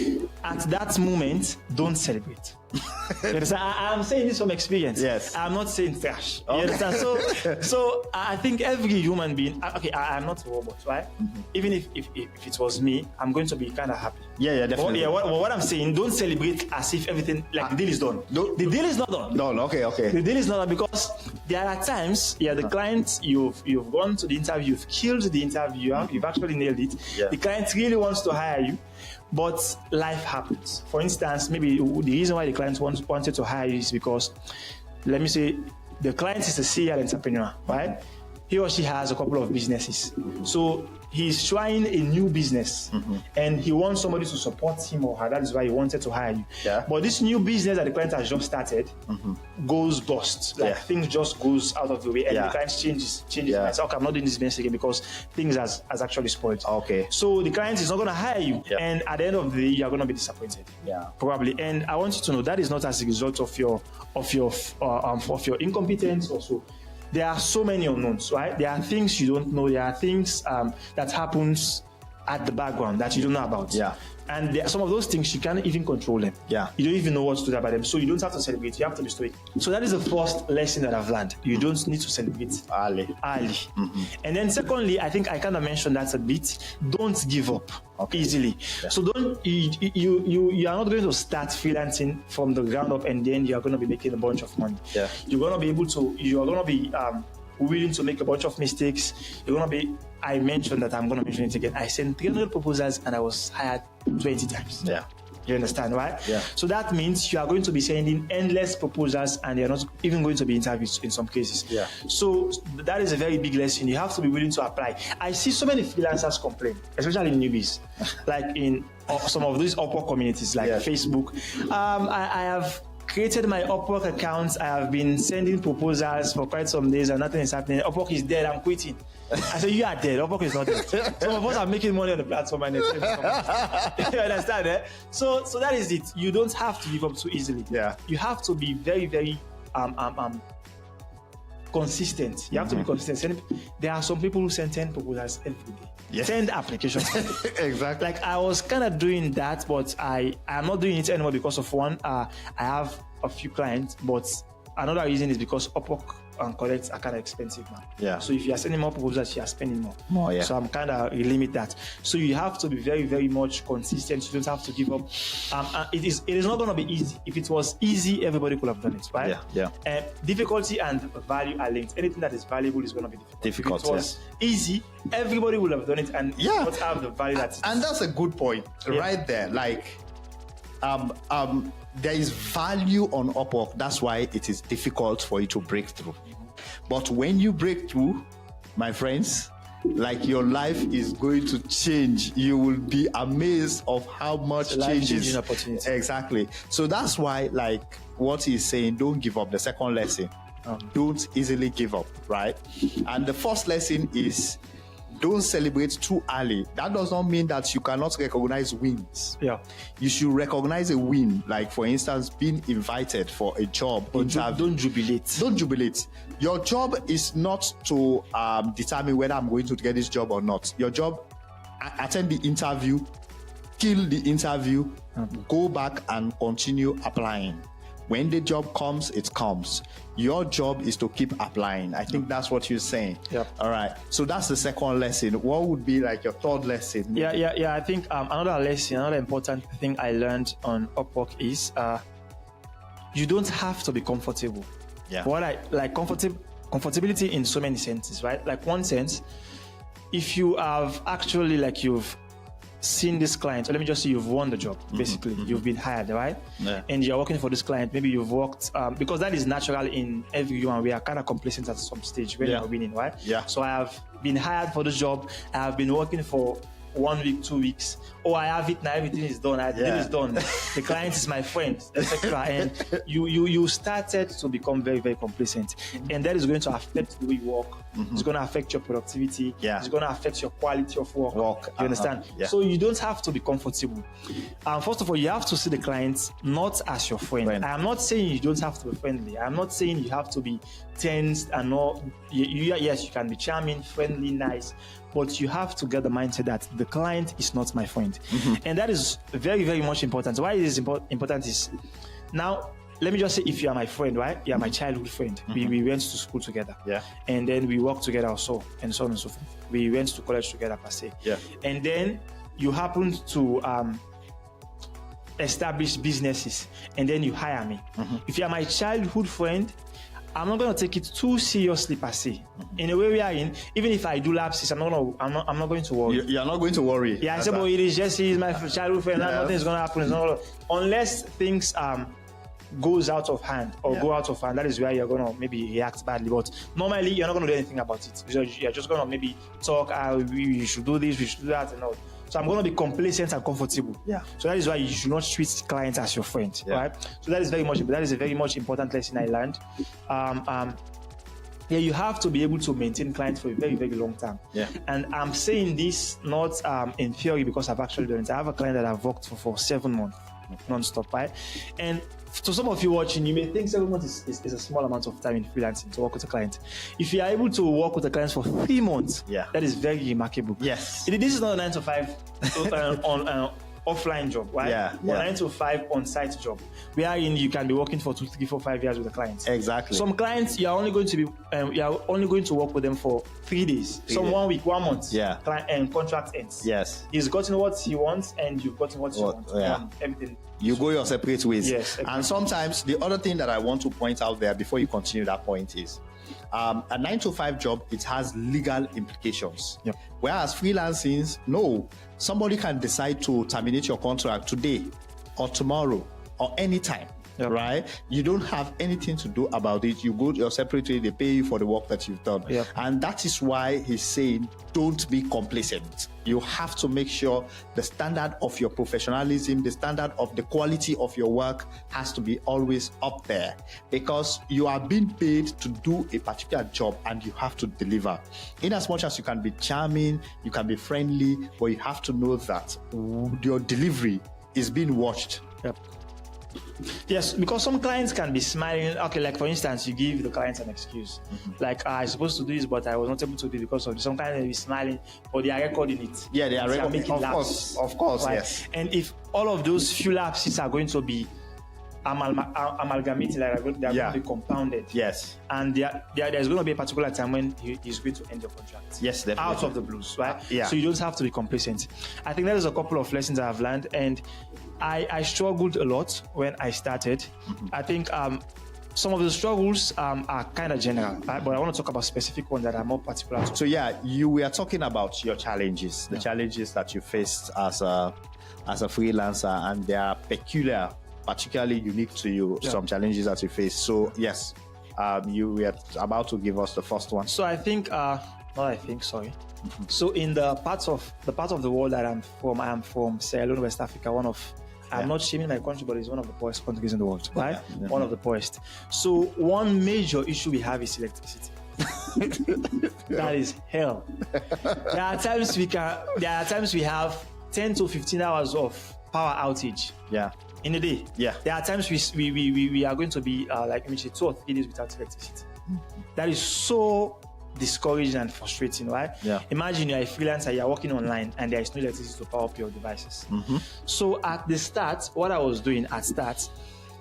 At that moment, don't celebrate. You understand? I'm saying this from experience. Yes. I'm not saying trash. You understand? So I think every human being, okay, I'm not a robot, right? Even if it was me, I'm going to be kind of happy. Yeah, definitely. What I'm saying, don't celebrate as if everything, like the deal is done. The deal is not done. No, okay. The deal is not done because there are times, the client, you've gone to the interview, you've killed the interview, you've actually nailed it. Yeah. The client really wants to hire you, but life happens. For instance, maybe the reason why the client wanted to hire you is because, let me say, the client is a serial entrepreneur, right? He or she has a couple of businesses. So he's trying a new business and he wants somebody to support him or her. That is why he wanted to hire you. Yeah. But this new business that the client has just started goes bust. Like things just goes out of the way and the client changes. And say, okay, I'm not doing this business again because things has actually spoiled. Okay. So the client is not going to hire you. Yeah. And at the end of the day, you're going to be disappointed. Yeah. Probably. And I want you to know that is not as a result of your incompetence or so. There are so many unknowns, right? There are things you don't know. There are things that happens at the background that you don't know about. Yeah. And there are some of those things you can't even control them. Yeah. You don't even know what to do about them. So you don't have to celebrate. You have to be stoic. So that is the first lesson that I've learned. You don't need to celebrate early. And then secondly, I think I kind of mentioned that a bit. Don't give up easily. Yeah. So you are not going to start freelancing from the ground up and then you are going to be making a bunch of money. Yeah. You are going to be willing to make a bunch of mistakes. You're going to be, I mentioned that I'm going to mention it again. I sent 300 proposals and I was hired 20 times. Yeah. You understand, right? Yeah. So that means you are going to be sending endless proposals and you're not even going to be interviewed in some cases. Yeah. So that is a very big lesson. You have to be willing to apply. I see so many freelancers complain, especially in newbies, like in some of these Upwork communities like Facebook. I have created my Upwork accounts. I have been sending proposals for quite some days and nothing is happening. Upwork is dead. I'm quitting. I said, you are dead. Upwork is not dead. Some of us are making money on the platform and it's you understand, eh? So that is it. You don't have to give up too easily. Yeah. You have to be very, very consistent. You have to be consistent. There are some people who send 10 proposals every day. Yes. 10 applications. Exactly. Like I was kind of doing that, but I am not doing it anymore because of one. I have a few clients, but another reason is because Upwork and collects are kind of expensive now. Yeah. So if you are sending more proposals, you are spending more. More, yeah. So I'm kind of limit that. So you have to be very, very much consistent. You don't have to give up. It is not going to be easy. If it was easy, everybody could have done it, right? Yeah. Difficulty and value are linked. Anything that is valuable is going to be difficult. If it was easy, everybody would have done it and not have the value that. And that's a good point right there. Like, there is value on Upwork. That's why it is difficult for you to break through. But when you break through, my friends, like your life is going to change. You will be amazed of how much changes. Exactly. So that's why, like what he's saying, don't give up. The second lesson, don't easily give up, right? And the first lesson is, don't celebrate too early. That does not mean that you cannot recognize wins. Yeah. You should recognize a win. Like, for instance, being invited for a job. Don't jubilate. Don't jubilate. Your job is not to determine whether I'm going to get this job or not. Your job, attend the interview, kill the interview, go back and continue applying. When the job comes, it comes. Your job is to keep applying. I think that's what you're saying. Yep. All right. So that's the second lesson. What would be like your third lesson? Yeah. I think another lesson, another important thing I learned on Upwork is you don't have to be comfortable. Yeah. What I like, comfortable. Comfortability in so many senses, right? Like one sense, if you have actually like you've seen this client, or let me just say you've won the job, basically. You've been hired, right? Yeah. And you're working for this client. Maybe you've worked, because that is natural in everyone. We are kind of complacent at some stage when you're winning, right? Yeah. So I have been hired for this job. I have been working for 1 week, 2 weeks. Oh, I have it now. Everything is done. Everything is done. The client is my friend, etc. And you started to become very, very complacent, and that is going to affect the way you work. It's going to affect your productivity. It's going to affect your quality of work. You understand? So you don't have to be comfortable. First of all, you have to see the client not as your friend. I am not saying you don't have to be friendly. I am not saying you have to be tensed and not. Yes, you can be charming, friendly, nice, but you have to get the mindset that the client is not my friend. And that is very, very much important. Why it is important is, now, let me just say, if you are my friend, right? You are my childhood friend. We went to school together. And then we worked together also, and so on and so forth. We went to college together, per se. And then you happened to establish businesses, and then you hire me. If you are my childhood friend, I'm not going to take it too seriously, per se. In a way we are in, even if I do lapses, I'm not going to worry. You're not going to worry. Yeah, I say, but it is just, he's my childhood friend. Nothing is going to happen. It's not, unless things goes out of hand or go out of hand, that is where you're going to maybe react badly. But normally, you're not going to do anything about it. You're just going to maybe talk, we should do this, we should do that, and all. So I'm going to be complacent and comfortable. So that is why you should not treat clients as your friend, right? So that is a very much important lesson I learned. You have to be able to maintain clients for a very, very long time. And I'm saying this not in theory, because I've actually done it. I have a client that I've worked for 7 months non-stop, right? And to some of you watching, you may think 7 months is a small amount of time in freelancing to work with a client. If you are able to work with a client for 3 months, that is very remarkable. This is not a 9 to 5 on offline job, right? 9 to 5 on-site job, wherein you can be working for 2, 3, 4, 5 years with a client. Some clients, you're only going to work with them for 3 days. 1 week, 1 month. And contract ends. He's gotten what he wants, and you've gotten what you want. Everything. You go your separate ways. And sometimes the other thing that I want to point out there before you continue that point is, a 9 to 5 job, it has legal implications. Whereas freelancing, no, somebody can decide to terminate your contract today or tomorrow or anytime. Right? You don't have anything to do about it. You go to your separate way, they pay you for the work that you've done. And that is why he's saying, don't be complacent. You have to make sure the standard of your professionalism, the standard of the quality of your work has to be always up there, because you are being paid to do a particular job and you have to deliver. In as much as you can be charming, you can be friendly, but you have to know that your delivery is being watched. Yes, because some clients can be smiling. Okay, like for instance, you give the clients an excuse. Like, I was supposed to do this, but I was not able to do it because of this. Some clients will be smiling, but they are recording it. They are recording it. Of course, right? Yes. And if all of those few lapses are going to be amalgamated, like they are going to be compounded. And there's going to be a particular time when he's going to end your contract. Definitely. Out of the blues, right? So you don't have to be complacent. I think that is a couple of lessons I've learned, and I struggled a lot when I started. I think some of the struggles are kind of general, right? But I want to talk about specific ones that are more particular. So you were talking about your challenges, the challenges that you faced as a freelancer, and they are peculiar, particularly unique to you, some challenges that you face. So yes, you were about to give us the first one. So I think, so in the part of the world that I'm from Sierra Leone, West Africa, I'm not shaming my country, but it's one of the poorest countries in the world, right? One of the poorest. So one major issue we have is electricity. That is hell. There are times we have 10 to 15 hours of power outage. In a day. There are times we are going to be like 2 or 3 days without electricity. That is so discouraging and frustrating, right? Imagine you're a freelancer, you're working online, and there is no electricity to power up your devices. So at the start, what I was doing at start,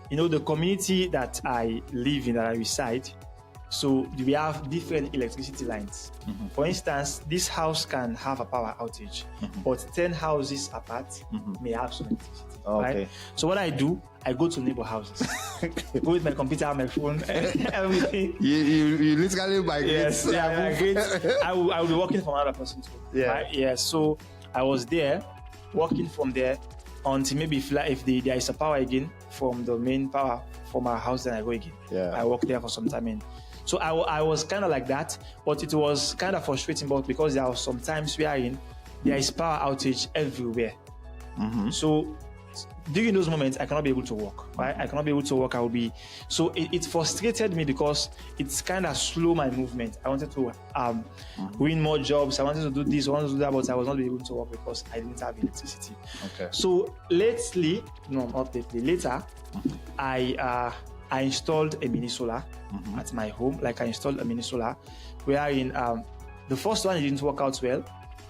the community that I live in, that I reside, So we have different electricity lines. For instance, this house can have a power outage, but 10 houses apart may have some electricity. Right? So what I do, I go to neighbor houses, go with my computer, my phone, everything. You literally migrate. Yes, yeah, I migrate. I will be working from another person too. Yeah. Right? Yeah. So I was there, working from there until maybe if there is a power again from the main power from our house, then I go again. Yeah. I work there for some time in. So I was kind of like that, but it was kind of frustrating, but because there are some times wherein there is power outage everywhere. So during those moments, I cannot be able to work, right? I cannot be able to work. So it frustrated me because it's kind of slow my movement. I wanted to win more jobs. I wanted to do this, I wanted to do that, but I was not able to work because I didn't have electricity. Okay. So later, I installed a mini solar at my home. Like I installed a mini solar, wherein the first one it didn't work out well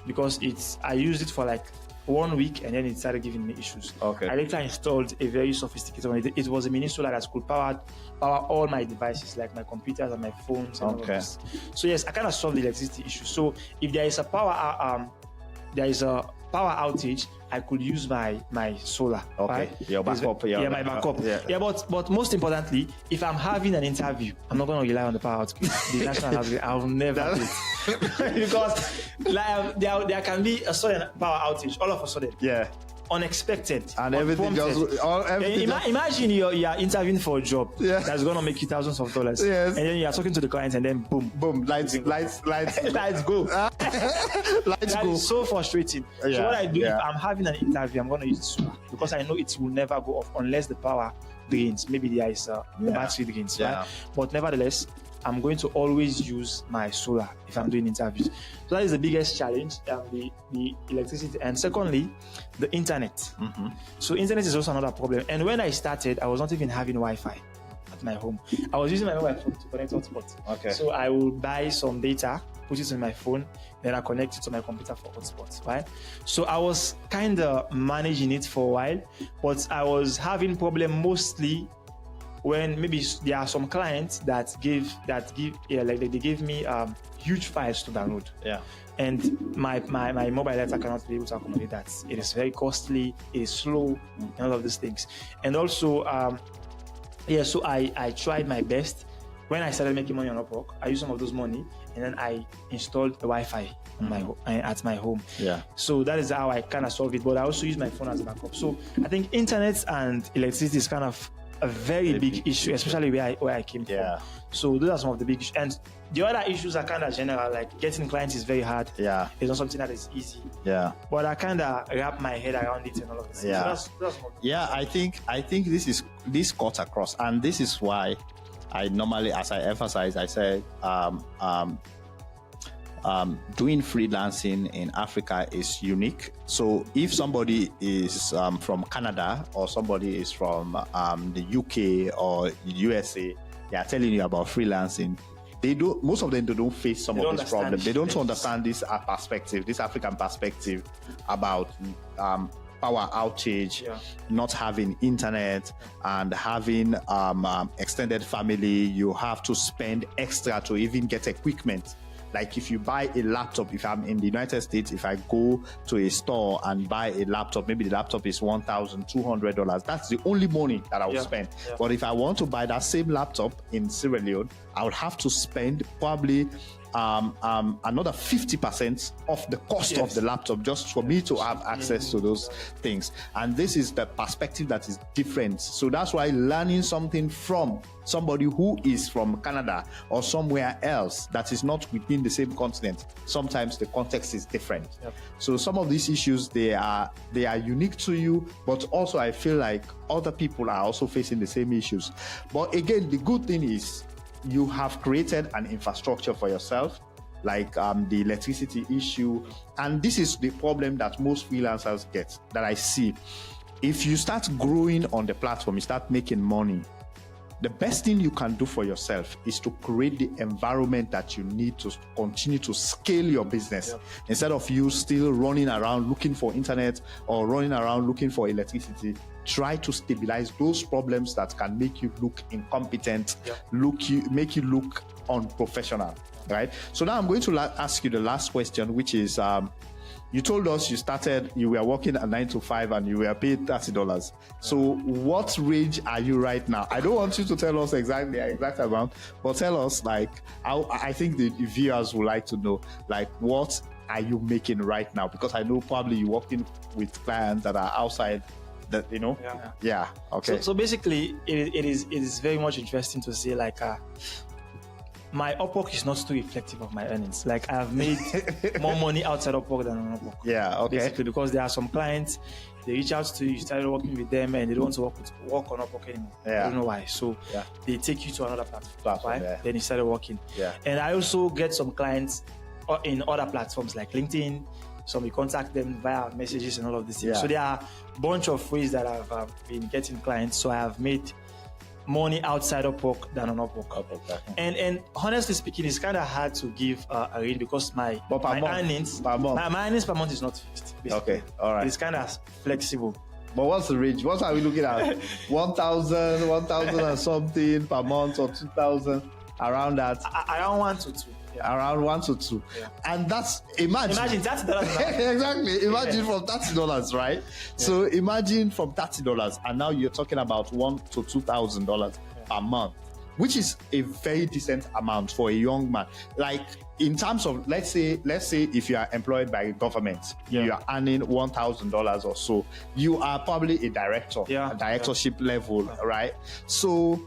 because I used it for like 1 week and then it started giving me issues. Okay. I later installed a very sophisticated one. It was a mini solar that could power all my devices, like my computers and my phones and all of this. So yes, I kind of solved the electricity issue. So if there is a power outage, I could use my solar. Okay. Right? Your backup. My backup. Yeah. But most importantly, if I'm having an interview, I'm not going to rely on the power outage. The national outage, I'll never do it. Because like, there can be a sudden power outage all of a sudden. Yeah. Unexpected and everything imagine you're interviewing for a job that's going to make you thousands of dollars, and then you're talking to the client and then boom lights go. Lights go. That is so frustrating. So what I do, if I'm having an interview, I'm going to use solar because I know it will never go off unless the power drains. Maybe there is the battery drains, right? But nevertheless, I'm going to always use my solar if I'm doing interviews. So that is the biggest challenge, the electricity. And secondly, the internet. So internet is also another problem. And when I started, I was not even having Wi-Fi at my home. I was using my mobile phone to connect hotspot. Okay. So I will buy some data, put it in my phone, then I connect it to my computer for hotspot, right? So I was kind of managing it for a while, but I was having problem mostly when maybe there are some clients that give they give me huge files to download. Yeah. And my mobile data cannot be able to accommodate that. It is very costly, it is slow, and all of these things. And also, so I tried my best. When I started making money on Upwork, I used some of those money and then I installed the Wi-Fi at my home. Yeah. So that is how I kind of solved it. But I also use my phone as a backup. So I think internet and electricity is kind of a very big issue, especially where I came from. So those are some of the big issues. And the other issues are kind of general, like getting clients is very hard. Yeah. It's not something that is easy. Yeah. But I kind of wrap my head around it and all of this. Yeah. So that's I think this cuts across, and this is why I normally, as I emphasize, I say doing freelancing in Africa is unique. So if somebody is from Canada or somebody is from the UK or USA, they are telling you about freelancing, most of them don't face some of these problems. They don't understand this perspective, this African perspective about power outage, not having internet, and having extended family. You have to spend extra to even get equipment. Like if you buy a laptop, if I'm in the United States, if I go to a store and buy a laptop, maybe the laptop is $1,200. That's the only money that I will spend. Yeah. But if I want to buy that same laptop in Sierra Leone, I would have to spend probably another 50% of the cost of the laptop just for me to have access to those things. And this is the perspective that is different. So that's why learning something from somebody who is from Canada or somewhere else that is not within the same continent, sometimes the context is different. Yep. So some of these issues, they are unique to you, but also I feel like other people are also facing the same issues. But again, the good thing is you have created an infrastructure for yourself, like the electricity issue. And this is the problem that most freelancers get, that I see. If you start growing on the platform, you start making money, the best thing you can do for yourself is to create the environment that you need to continue to scale your business. Instead of you still running around looking for internet or running around looking for electricity, try to stabilize those problems that can make you look incompetent, make you look unprofessional, right? So now I'm going to ask you the last question, which is, you told us you were working at 9 to 5 and you were paid $30. So what range are you right now? I don't want you to tell us exactly the exact amount, but tell us, like, I think the viewers would like to know, like, what are you making right now? Because I know probably you're working with clients that are outside that, you know? Yeah. Okay. So basically, it is very much interesting to see, like, my Upwork is not too reflective of my earnings. Like, I've made more money outside Upwork than on Upwork. Yeah, okay. Basically, because there are some clients, they reach out to you, you started working with them, and they don't want to work on Upwork anymore. Yeah. I don't know why. So they take you to another platform. Right? Yeah. Then you started working. Yeah. And I also get some clients in other platforms like LinkedIn. So we contact them via messages and all of these things. So there are a bunch of ways that I've been getting clients. So I have made money outside Upwork than on Upwork. And honestly speaking, it's kind of hard to give a range because my earnings per month is not fixed. Basically. Okay, all right. It's kind of flexible. But what's the range? What are we looking at? 1,000 and something per month, or 2,000, around that? Around 1 to 2. Yeah. Around 1 to 2. Yeah. And that's, imagine $30. Exactly. Imagine from $30, right? Yeah. So imagine from $30, and now you're talking about $1,000 to $2,000 per month, which is a very decent amount for a young man. Like, in terms of, let's say if you are employed by government, you are earning $1,000 or so, you are probably a director, a directorship level, right? So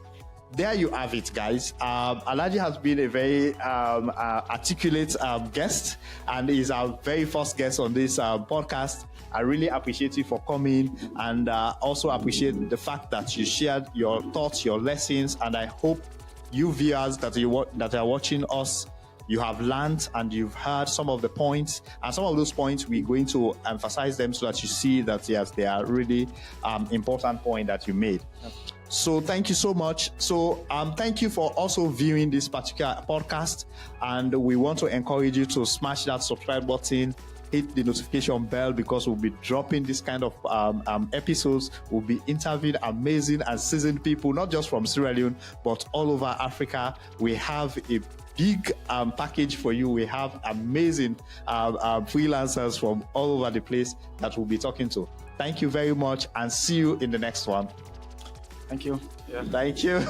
there you have it, guys. Alhaji has been a very articulate guest, and is our very first guest on this podcast. I really appreciate you for coming, and also appreciate the fact that you shared your thoughts, your lessons, and I hope you viewers that are watching us, you have learned and you've heard some of the points, and some of those points we're going to emphasize them so that you see that, yes, they are really important point that you made. So thank you so much. So thank you for also viewing this particular podcast, and we want to encourage you to smash that subscribe button, hit the notification bell, because we'll be dropping this kind of episodes. We'll be interviewing amazing and seasoned people, not just from Sierra Leone, but all over Africa. We have a big package for you. We have amazing freelancers from all over the place that we'll be talking to. Thank you very much, and see you in the next one. Thank you. Thank you.